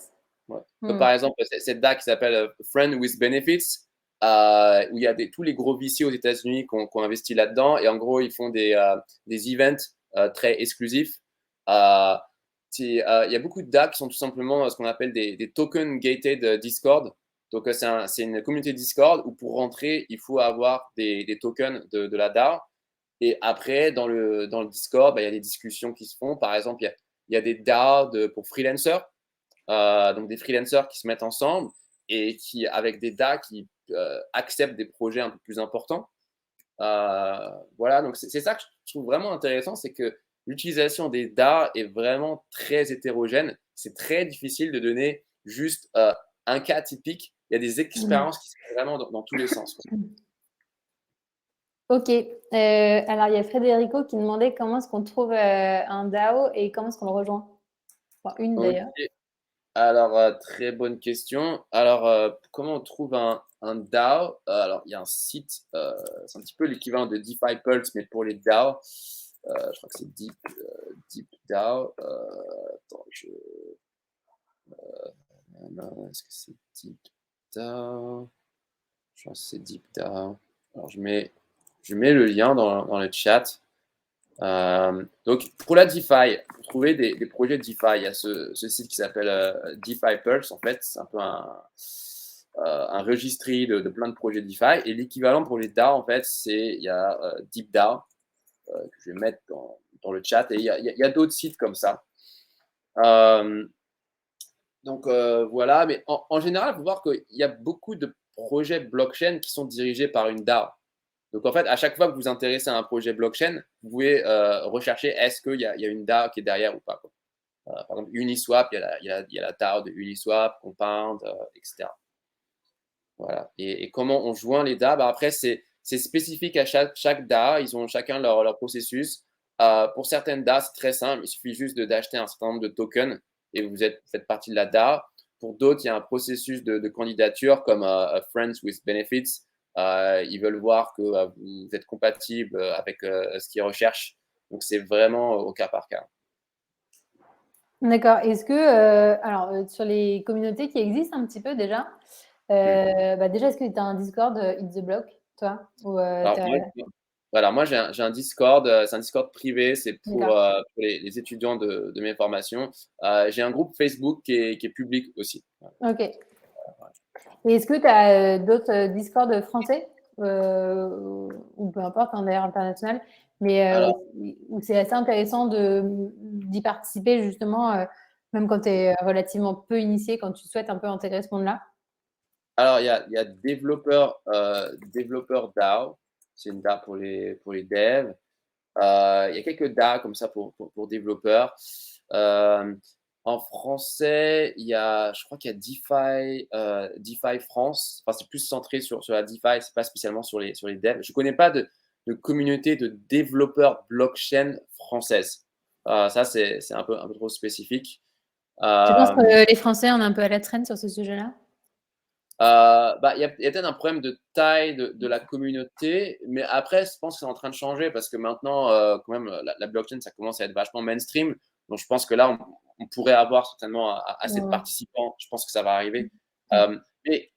par exemple, cette DAO qui s'appelle Friend with Benefits, où il y a tous les gros VC aux États-Unis qui ont investi là-dedans. Et en gros, ils font des events très exclusifs. Il y a beaucoup de DAO qui sont tout simplement ce qu'on appelle des token gated Discord. Donc, c'est une communauté Discord où pour rentrer, il faut avoir des tokens de la DAO. Et après, dans le Discord, il y a des discussions qui se font. Par exemple, il y a des DAO pour freelancers. Donc, des freelancers qui se mettent ensemble et avec des DAO qui acceptent des projets un peu plus importants. Voilà, donc c'est ça que je trouve vraiment intéressant, c'est que l'utilisation des DAO est vraiment très hétérogène. C'est très difficile de donner juste un cas typique. Il y a des expériences qui sont vraiment dans tous les sens. Ok. Alors, il y a Federico qui demandait comment est-ce qu'on trouve un DAO et comment est-ce qu'on le rejoint. Enfin, une d'ailleurs. Ok. Alors, très bonne question. Alors, comment on trouve un DAO? Alors, il y a un site, c'est un petit peu l'équivalent de DeFi Pulse, mais pour les DAO. Je crois que c'est Deep DAO. Attends, non, est-ce que c'est Deep DAO? Je pense que c'est Deep DAO. Alors, je mets le lien dans le chat. Donc, pour la DeFi, pour trouver des projets DeFi, il y a ce site qui s'appelle DeFi Pulse. En fait, c'est un peu un registry de plein de projets DeFi. Et l'équivalent pour les DAO, en fait, il y a Deep DAO, que je vais mettre dans le chat. Et il y a d'autres sites comme ça. Donc, voilà. Mais en général, il faut voir qu'il y a beaucoup de projets blockchain qui sont dirigés par une DAO. Donc, en fait, à chaque fois que vous vous intéressez à un projet blockchain, vous pouvez rechercher est-ce qu'il y a une DAO qui est derrière ou pas, quoi. Par exemple, Uniswap, il y a la DAO de Uniswap, Compound, etc. Voilà. Et comment on joint les DAO? Après, c'est spécifique à chaque DAO. Ils ont chacun leur processus. Pour certaines DAO, c'est très simple. Il suffit juste d'acheter un certain nombre de tokens et vous faites partie de la DAO. Pour d'autres, il y a un processus de candidature comme Friends with Benefits. Ils veulent voir que vous êtes compatible avec ce qu'ils recherchent. Donc, c'est vraiment au cas par cas. D'accord. Est-ce que, alors, sur les communautés qui existent un petit peu déjà, déjà, est-ce que tu as un Discord It's the Block, toi ou, Alors, moi, j'ai un Discord, c'est un Discord privé, c'est pour les étudiants de mes formations. J'ai un groupe Facebook qui est public aussi. Ok. Et est-ce que tu as d'autres Discord français ou peu importe, d'ailleurs international, mais où c'est assez intéressant d'y participer justement, même quand tu es relativement peu initié, quand tu souhaites un peu intégrer ce monde-là? Alors, il y a développeur DAO, c'est une DAO pour les devs. Il y a quelques DAO comme ça pour développeurs. En français, je crois qu'il y a DeFi France. Enfin, c'est plus centré sur la DeFi, c'est pas spécialement sur les devs. Je connais pas de communauté de développeurs blockchain française. Ça, c'est un peu trop spécifique. Tu penses Euh, que les Français, on est un peu à la traîne sur ce sujet-là? Il y a peut-être un problème de taille de la communauté, mais après, je pense que c'est en train de changer parce que maintenant, quand même, la blockchain, ça commence à être vachement mainstream. Donc, je pense que là, on pourrait avoir certainement assez de Ouais. participants. Je pense que ça va arriver. Mm. Mais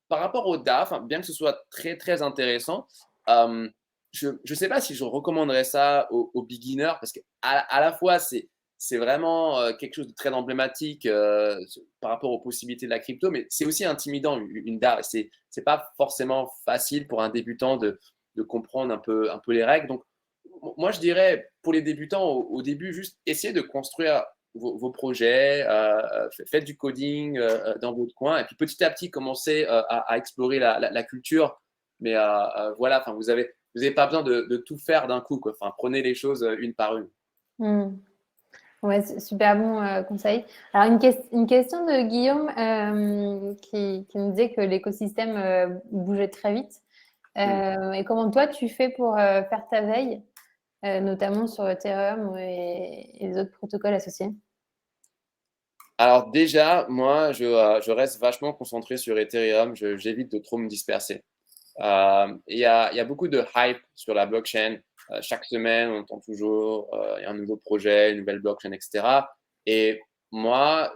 par rapport au DAF, hein, bien que ce soit très, très intéressant, je ne sais pas si je recommanderais ça aux beginners parce qu'à à la fois, c'est vraiment quelque chose de très emblématique par rapport aux possibilités de la crypto, mais c'est aussi intimidant, une DAO. C'est pas forcément facile pour un débutant de comprendre un peu les règles. Donc, moi, je dirais, pour les débutants, au début, juste essayez de construire vos projets, faites du coding dans votre coin, et puis petit à petit, commencez à explorer la culture. Mais voilà, vous avez pas besoin de tout faire d'un coup, quoi. Enfin, prenez les choses une par une. Mm. Ouais, super bon conseil. Alors, une question de Guillaume qui nous disait que l'écosystème bougeait très vite. Mm. Et comment toi, tu fais pour faire ta veille, notamment sur Ethereum et les autres protocoles associés? Alors déjà, moi, je reste vachement concentré sur Ethereum. J'évite de trop me disperser. Il y a beaucoup de hype sur la blockchain. Chaque semaine, on entend toujours il y a un nouveau projet, une nouvelle blockchain, etc. Et moi,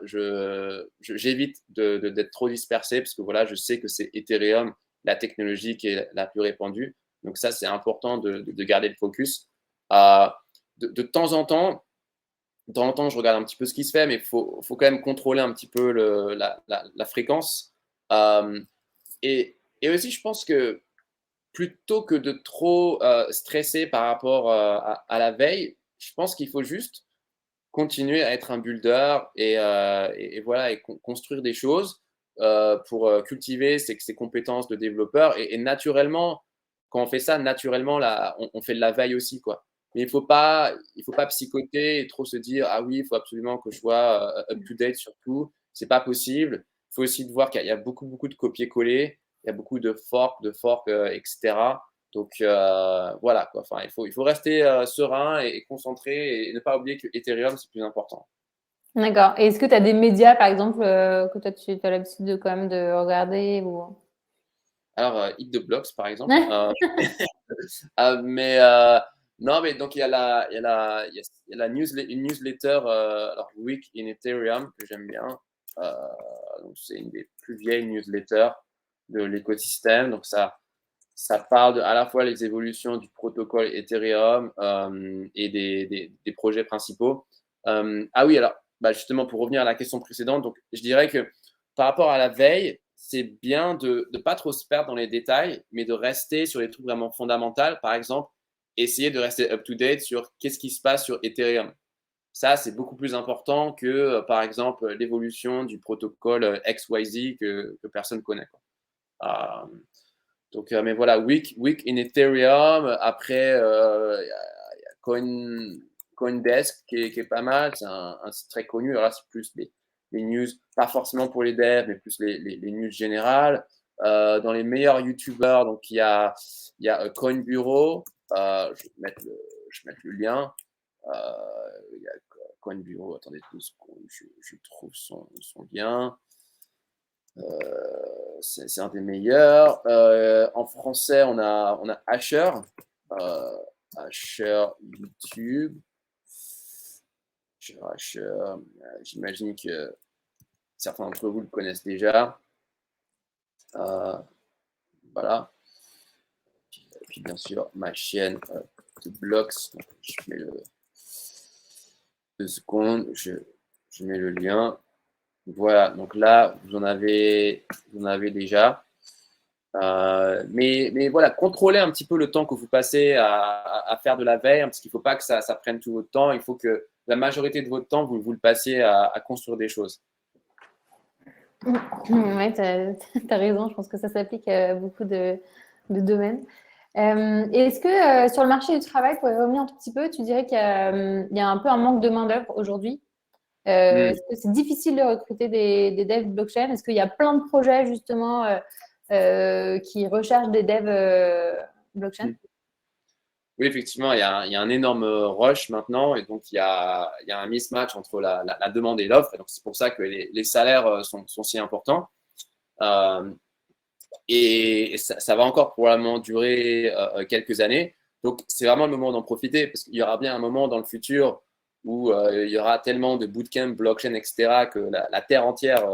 j'évite d'être trop dispersé parce que voilà, je sais que c'est Ethereum, la technologie qui est la plus répandue. Donc ça, c'est important de garder le focus. Euh, de temps en temps, de temps en temps, je regarde un petit peu ce qui se fait, mais faut quand même contrôler un petit peu la fréquence. Euh, et aussi, je pense que plutôt que de trop stresser par rapport à la veille, je pense qu'il faut juste continuer à être un builder et voilà, et construire des choses pour cultiver ses compétences de développeur. Et naturellement, quand on fait ça, naturellement, là, on fait de la veille aussi, quoi. Mais il faut pas psychoter et trop se dire, ah oui, il faut absolument que je sois up-to-date sur tout. C'est pas possible. Il faut aussi voir qu'il y a beaucoup, beaucoup de copier-coller. Il y a beaucoup de forks, etc. Donc voilà, quoi. Enfin, il faut rester serein et concentré et ne pas oublier que Ethereum, c'est plus important. D'accord. Et est-ce que tu as des médias, par exemple, que toi, tu as l'habitude de, quand même de regarder ou... Alors, Hit the Blocks, par exemple. Mais non, mais donc il y a il y a une newsletter, alors Week in Ethereum, que j'aime bien. Euh, donc c'est une des plus vieilles newsletters de l'écosystème. Donc ça parle à la fois les évolutions du protocole Ethereum et des projets principaux. Ah oui, alors bah justement, pour revenir à la question précédente, donc je dirais que par rapport à la veille, c'est bien de ne pas trop se perdre dans les détails, mais de rester sur les trucs vraiment fondamentaux. Par exemple, essayer de rester up-to-date sur qu'est-ce qui se passe sur Ethereum. Ça, c'est beaucoup plus important que, par exemple, l'évolution du protocole XYZ que personne ne connaît, quoi. Euh, donc, mais voilà, week in Ethereum. Après, il y a Coindesk qui est pas mal. C'est un site très connu. Alors là, c'est plus les news, pas forcément pour les devs, mais plus les news générales. Dans les meilleurs YouTubers, donc il y a Coin Bureau. Je vais mettre le lien. Il y a Coin Bureau. Attendez 2 secondes, je trouve son lien. C'est un des meilleurs. En français, on a Asher. Asher YouTube. Asher, j'imagine que certains d'entre vous le connaissent déjà. Voilà. Et puis bien sûr, ma chaîne de blogs. Je mets 2 secondes. Je mets le lien. Voilà. Donc là, vous en avez déjà. Mais voilà, contrôlez un petit peu le temps que vous passez à faire de la veille, hein, parce qu'il ne faut pas que ça prenne tout votre temps. Il faut que la majorité de votre temps, vous le passiez à construire des choses. Oui, tu as raison. Je pense que ça s'applique à beaucoup de domaines. Est-ce que sur le marché du travail, pour y revenir un tout petit peu, tu dirais qu'il y a un peu un manque de main-d'œuvre aujourd'hui? Est-ce que c'est difficile de recruter des devs blockchain? Est-ce qu'il y a plein de projets justement qui recherchent des devs blockchain? Oui, effectivement, il y a un énorme rush maintenant et donc il y a un mismatch entre la demande et l'offre. Et donc, c'est pour ça que les salaires sont si importants. Euh, et ça va encore probablement durer quelques années. Donc, c'est vraiment le moment d'en profiter parce qu'il y aura bien un moment dans le futur où il y aura tellement de bootcamp, blockchain, etc., que la terre entière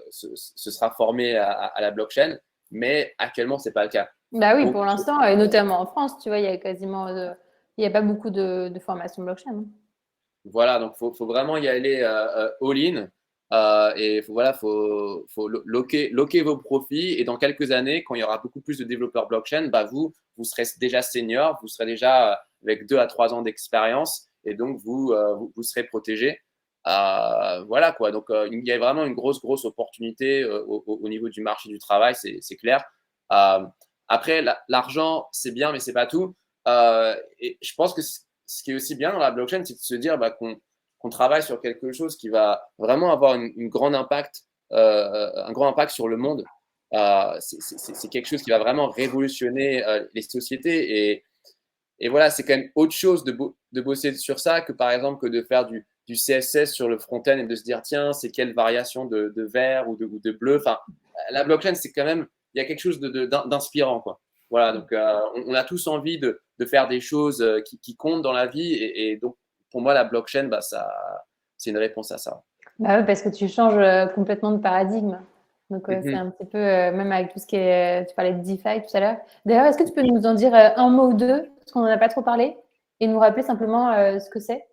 se sera formée à la blockchain. Mais actuellement, ce n'est pas le cas. Bah oui, Donc, pour l'instant, et notamment en France, tu vois, il y a quasiment, il n'y a pas beaucoup de formations blockchain, hein. voilà, donc faut vraiment y aller all-in. Et voilà, faut loquer vos profits. Et dans quelques années, quand il y aura beaucoup plus de développeurs blockchain, bah vous serez déjà senior, vous serez déjà avec 2 à 3 ans d'expérience. Et donc, vous serez protégé. Voilà quoi. Donc, il y a vraiment une grosse opportunité au niveau du marché du travail, c'est clair. Euh, Après, l'argent, c'est bien, mais c'est pas tout. Et je pense que ce qui est aussi bien dans la blockchain, c'est de se dire qu'on travaille sur quelque chose qui va vraiment avoir une grande impact, un grand impact sur le monde. C'est quelque chose qui va vraiment révolutionner les sociétés. Et voilà, c'est quand même autre chose de bosser sur ça que par exemple que de faire du CSS sur le front-end et de se dire tiens, c'est quelle variation de vert ou de bleu. Enfin, la blockchain, c'est quand même, il y a quelque chose d'inspirant, quoi. Voilà, donc on a tous envie de faire des choses qui comptent dans la vie et donc pour moi, la blockchain, bah, c'est une réponse à ça. Bah oui, parce que tu changes complètement de paradigme. Donc, c'est Mhm. un petit peu, même avec tout ce qui est, tu parlais de DeFi tout à l'heure. D'ailleurs, est-ce que tu peux nous en dire un mot ou deux, parce qu'on n'en a pas trop parlé, et nous rappeler simplement ce que c'est?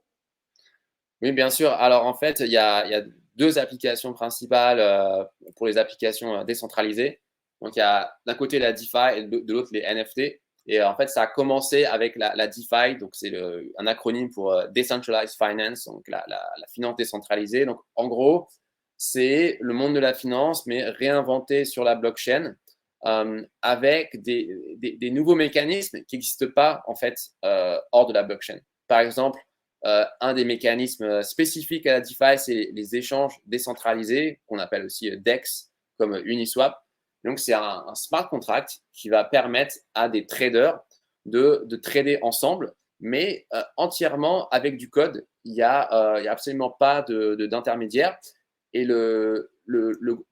Oui, bien sûr. Alors, en fait, il y a deux applications principales pour les applications décentralisées. Donc, il y a d'un côté la DeFi et de l'autre les NFT. Et en fait, ça a commencé avec la DeFi. Donc, c'est un acronyme pour Decentralized Finance, donc la finance décentralisée. Donc, en gros, c'est le monde de la finance, mais réinventé sur la blockchain avec des nouveaux mécanismes qui n'existent pas, en fait, hors de la blockchain. Par exemple, un des mécanismes spécifiques à la DeFi, c'est les échanges décentralisés, qu'on appelle aussi DEX, comme Uniswap. Donc, c'est un smart contract qui va permettre à des traders de trader ensemble, mais entièrement avec du code. Il n'y a absolument pas d'intermédiaire. Et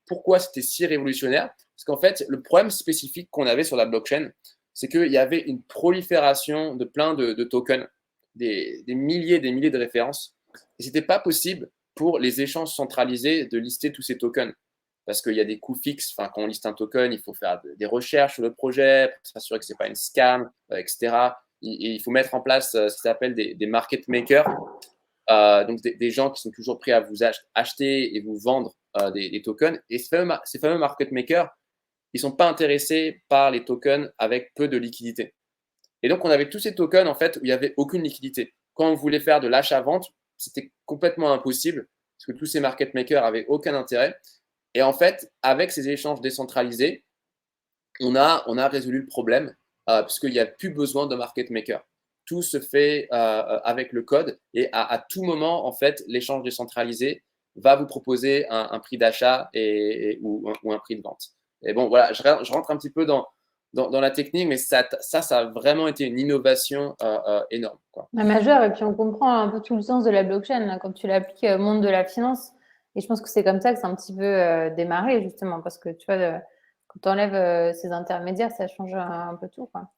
pourquoi c'était si révolutionnaire? Parce qu'en fait, le problème spécifique qu'on avait sur la blockchain, c'est qu'il y avait une prolifération de plein de tokens, des milliers et des milliers de références. Et ce n'était pas possible pour les échanges centralisés de lister tous ces tokens. Parce qu'il y a des coûts fixes. Enfin, quand on liste un token, il faut faire des recherches sur le projet pour s'assurer que ce n'est pas une scam, etc. Et il faut mettre en place ce qui s'appelle des market makers. Donc, des gens qui sont toujours prêts à vous acheter et vous vendre des tokens. Et ces fameux market makers, ils ne sont pas intéressés par les tokens avec peu de liquidité. Et donc, on avait tous ces tokens en fait où il n'y avait aucune liquidité. Quand on voulait faire de l'achat-vente, c'était complètement impossible parce que tous ces market makers avaient aucun intérêt. Et en fait, avec ces échanges décentralisés, on a résolu le problème puisqu'il n'y a plus besoin de market maker. Tout se fait avec le code et à tout moment, en fait, l'échange décentralisé va vous proposer un prix d'achat ou un prix de vente. Et bon, voilà, je rentre un petit peu dans la technique, mais ça a vraiment été une innovation énorme, quoi. Majeur, et puis on comprend un peu tout le sens de la blockchain là, quand tu l'appliques au monde de la finance. Et je pense que c'est comme ça que c'est un petit peu démarré, justement, parce que tu vois, quand tu enlèves ces intermédiaires, ça change un peu tout, quoi.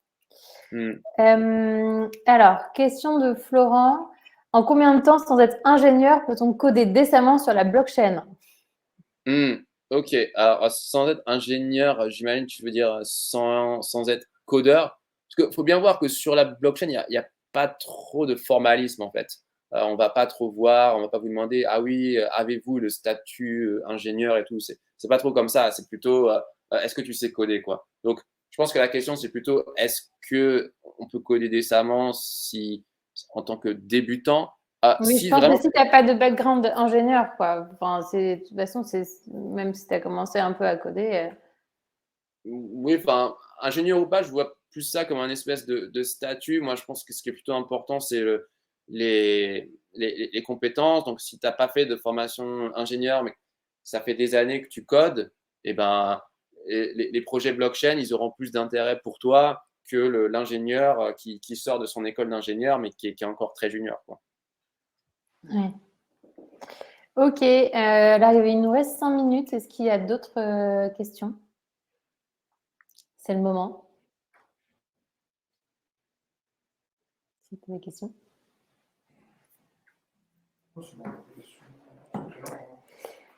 Hmm. Alors, question de Florent. En combien de temps, sans être ingénieur, peut-on coder décemment sur la blockchain? Ok, alors sans être ingénieur, j'imagine que tu veux dire sans être codeur. Parce qu'il faut bien voir que sur la blockchain, il y a pas trop de formalisme en fait. On va pas trop voir, on va pas vous demander, ah oui, avez-vous le statut ingénieur et tout. C'est pas trop comme ça. C'est plutôt, est-ce que tu sais coder quoi. Donc, je pense que la question c'est plutôt, est-ce que on peut coder décemment en tant que débutant? Oui, je Si pense que vraiment. si tu n'as pas de background ingénieur, quoi. Enfin, de toute façon, même si tu as commencé un peu à coder. Oui, enfin, ingénieur ou pas, je vois plus ça comme un espèce de statut. Moi, je pense que ce qui est plutôt important, c'est les compétences. Donc, si tu n'as pas fait de formation ingénieur, mais ça fait des années que tu codes, eh ben, les projets blockchain, ils auront plus d'intérêt pour toi que l'ingénieur qui sort de son école d'ingénieur, mais qui est encore très junior, quoi. Ouais. Ok, là, il nous reste 5 minutes. Est-ce qu'il y a d'autres questions? C'est le moment. Si tu as des questions. Oh, c'est bon, question.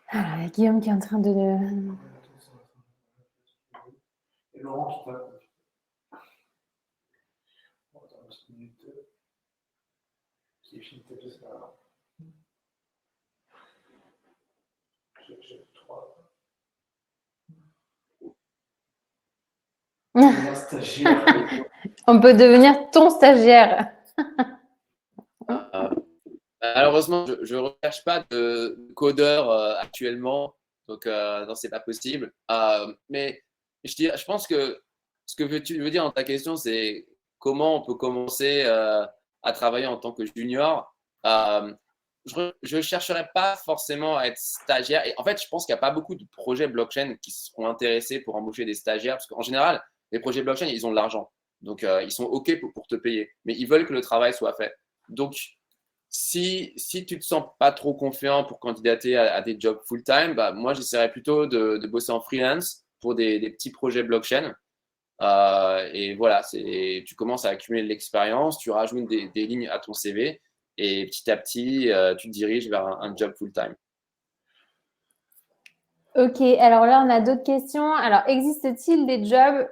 Alors, il y a Guillaume qui est en train de... Et Laurent qui tape. Bon, attends, une petite minute. Qui est fini de taper ça. J'ai 3. Un stagiaire. On peut devenir ton stagiaire. Euh, Malheureusement, je ne recherche pas de codeur actuellement, donc non, c'est pas possible. Mais je pense que ce que tu veux dire dans ta question, c'est comment on peut commencer à travailler en tant que junior. Je ne chercherai pas forcément à être stagiaire. Et en fait, je pense qu'il n'y a pas beaucoup de projets blockchain qui seront intéressés pour embaucher des stagiaires, parce qu'en général, les projets blockchain, ils ont de l'argent. Donc, ils sont OK pour te payer, mais ils veulent que le travail soit fait. Donc, si tu te sens pas trop confiant pour candidater à des jobs full-time, bah, moi, j'essaierais plutôt de bosser en freelance pour des petits projets blockchain. Et voilà, tu commences à accumuler de l'expérience, tu rajoutes des lignes à ton CV et petit à petit, tu te diriges vers un job full-time. Ok, alors là, on a d'autres questions. Alors, existe-t-il des jobs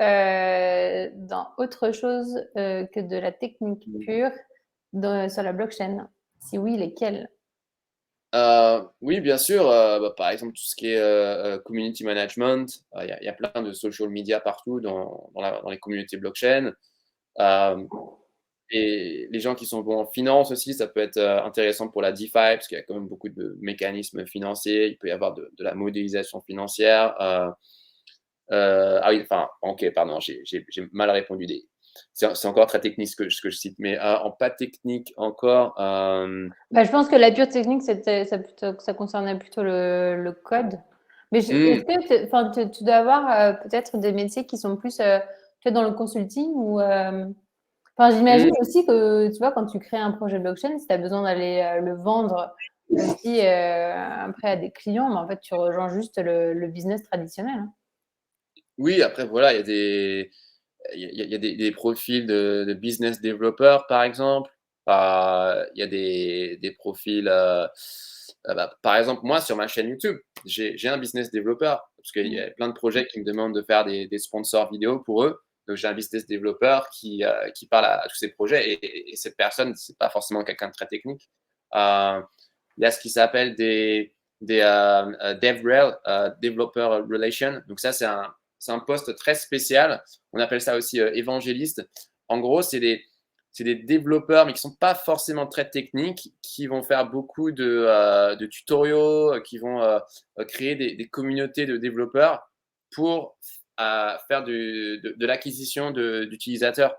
dans autre chose que de la technique pure sur la blockchain? Si oui, lesquels? Oui, bien sûr. Par exemple, tout ce qui est community management, y a plein de social media partout dans les communautés blockchain. Euh, Et les gens qui sont bons en finance aussi, ça peut être intéressant pour la DeFi, parce qu'il y a quand même beaucoup de mécanismes financiers. Il peut y avoir de la modélisation financière. Ah oui, enfin, ok, pardon, j'ai mal répondu. C'est encore très technique ce que je cite, mais en pas technique encore. Bah, je pense que la pure technique, ça concernait plutôt le code. Mais est-ce que tu dois avoir peut-être des métiers qui sont plus tu vois, dans le consulting ou enfin, j'imagine aussi que tu vois, quand tu crées un projet blockchain, si tu as besoin d'aller le vendre aussi après à des clients, mais en fait, tu rejoins juste le business traditionnel. Hein. Oui, après, voilà, il y a des profils de business developer, par exemple. Il y a des profils, par exemple, moi, sur ma chaîne YouTube, j'ai un business developer, parce qu'il y a plein de projets qui me demandent de faire des sponsors vidéo pour eux. Donc, j'ai un business developer qui parle à tous ces projets. Et cette personne, c'est pas forcément quelqu'un de très technique. Il y a ce qui s'appelle des DevRel, Developer Relation. Donc, ça, c'est un poste très spécial. On appelle ça aussi évangéliste. En gros, c'est des développeurs, mais qui ne sont pas forcément très techniques, qui vont faire beaucoup de tutoriaux, qui vont créer des communautés de développeurs pour faire de l'acquisition d'utilisateurs.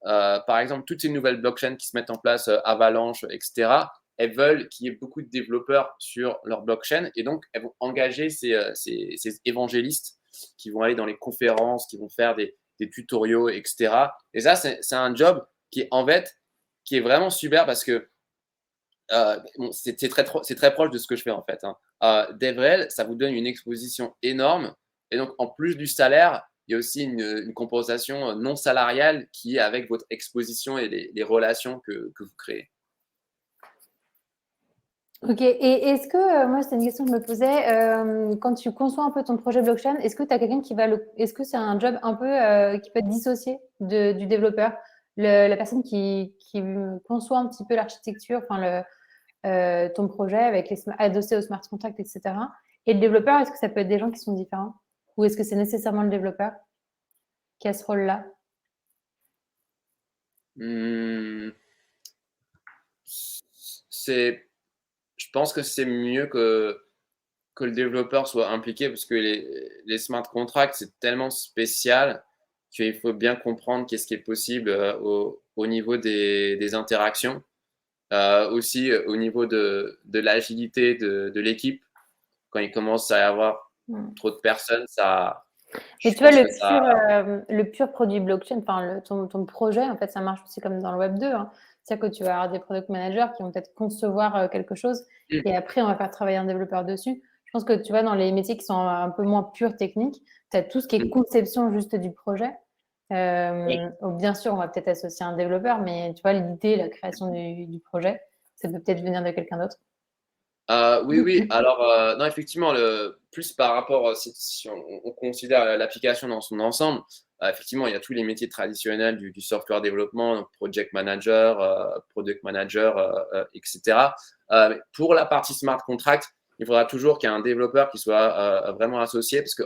Par exemple, toutes ces nouvelles blockchains qui se mettent en place, Avalanche, etc., elles veulent qu'il y ait beaucoup de développeurs sur leur blockchain et donc elles vont engager ces évangélistes qui vont aller dans les conférences, qui vont faire des tutoriaux, etc. Et ça, c'est un job qui est en fait, qui est vraiment super parce que bon, c'est très proche de ce que je fais en fait. Hein. DevRel, ça vous donne une exposition énorme et donc en plus du salaire, il y a aussi une compensation non salariale qui est avec votre exposition et les relations que vous créez. Ok, et est-ce que, moi, c'est une question que je me posais, quand tu conçois un peu ton projet blockchain, est-ce que tu as quelqu'un qui va est-ce que c'est un job un peu qui peut être dissocié du développeur? La personne qui conçoit un petit peu l'architecture, enfin, ton projet avec adossé au smart contract, etc. Et le développeur, est-ce que ça peut être des gens qui sont différents? Ou est-ce que c'est nécessairement le développeur qui a ce rôle-là? Hmm, je pense que c'est mieux que le développeur soit impliqué parce que les smart contracts, c'est tellement spécial qu'il faut bien comprendre qu'est-ce qui est possible au niveau des interactions. Aussi au niveau de l'agilité de l'équipe. Quand il commence à y avoir trop de personnes, ça Mais Je tu vois, pense que ça. le pur produit blockchain, enfin, ton projet, en fait, ça marche aussi comme dans le Web 2. Hein. C'est-à-dire que tu vas avoir des product managers qui vont peut-être concevoir quelque chose et après, on va faire travailler un développeur dessus. Je pense que tu vois, dans les métiers qui sont un peu moins purs techniques, tu as tout ce qui est conception juste du projet. Donc bien sûr, on va peut-être associer un développeur, mais tu vois, l'idée, la création du projet, ça peut peut-être venir de quelqu'un d'autre. Oui, oui. Alors, non, effectivement, plus par rapport, si on considère l'application dans son ensemble, effectivement, il y a tous les métiers traditionnels du software développement, donc project manager, product manager, etc. Pour la partie smart contract, il faudra toujours qu'il y ait un développeur qui soit vraiment associé parce que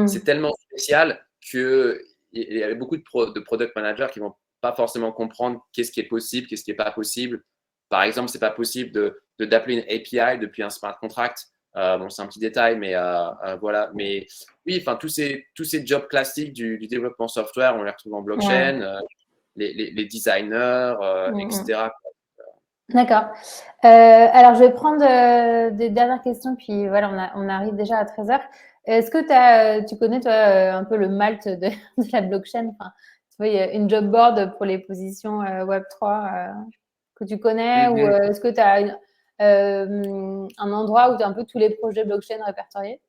c'est tellement spécial qu'il y a beaucoup de product managers qui vont pas forcément comprendre qu'est-ce qui est possible, qu'est-ce qui n'est pas possible. Par exemple, c'est pas possible d'appeler une API depuis un smart contract. Bon, c'est un petit détail, mais voilà. Mais oui, enfin, tous ces jobs classiques du développement software, on les retrouve en blockchain, les designers, etc. D'accord. Alors, je vais prendre des dernières questions, puis voilà, on arrive déjà à 13h. Est-ce que tu connais, toi, un peu le Malte de la blockchain? Enfin, tu vois, il y a une job board pour les positions Web3 que tu connais, ou est-ce que tu as un endroit où tu as un peu tous les projets blockchain répertoriés?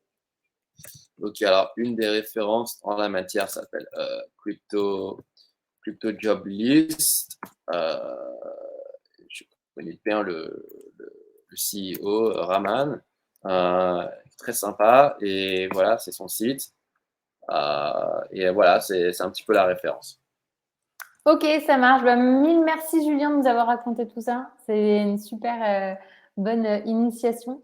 Ok, alors une des références en la matière s'appelle Crypto Job List. Je connais bien le CEO, Raman. Très sympa. Et voilà, c'est son site. Et voilà, c'est un petit peu la référence. Ok, ça marche. Bah, mille merci, Julien, de nous avoir raconté tout ça. C'est une super bonne initiation.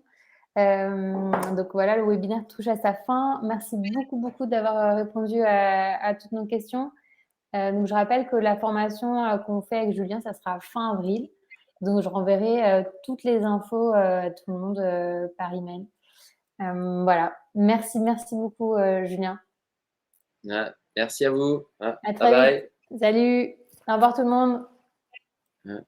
Donc voilà, le webinaire touche à sa fin. Merci beaucoup, beaucoup d'avoir répondu à toutes nos questions. Donc je rappelle que la formation qu'on fait avec Julien, ça sera fin avril. Donc je renverrai toutes les infos à tout le monde par email. Voilà. Merci beaucoup, Julien. Merci à vous. À Bye très vite. bye. Salut. Au revoir tout le monde.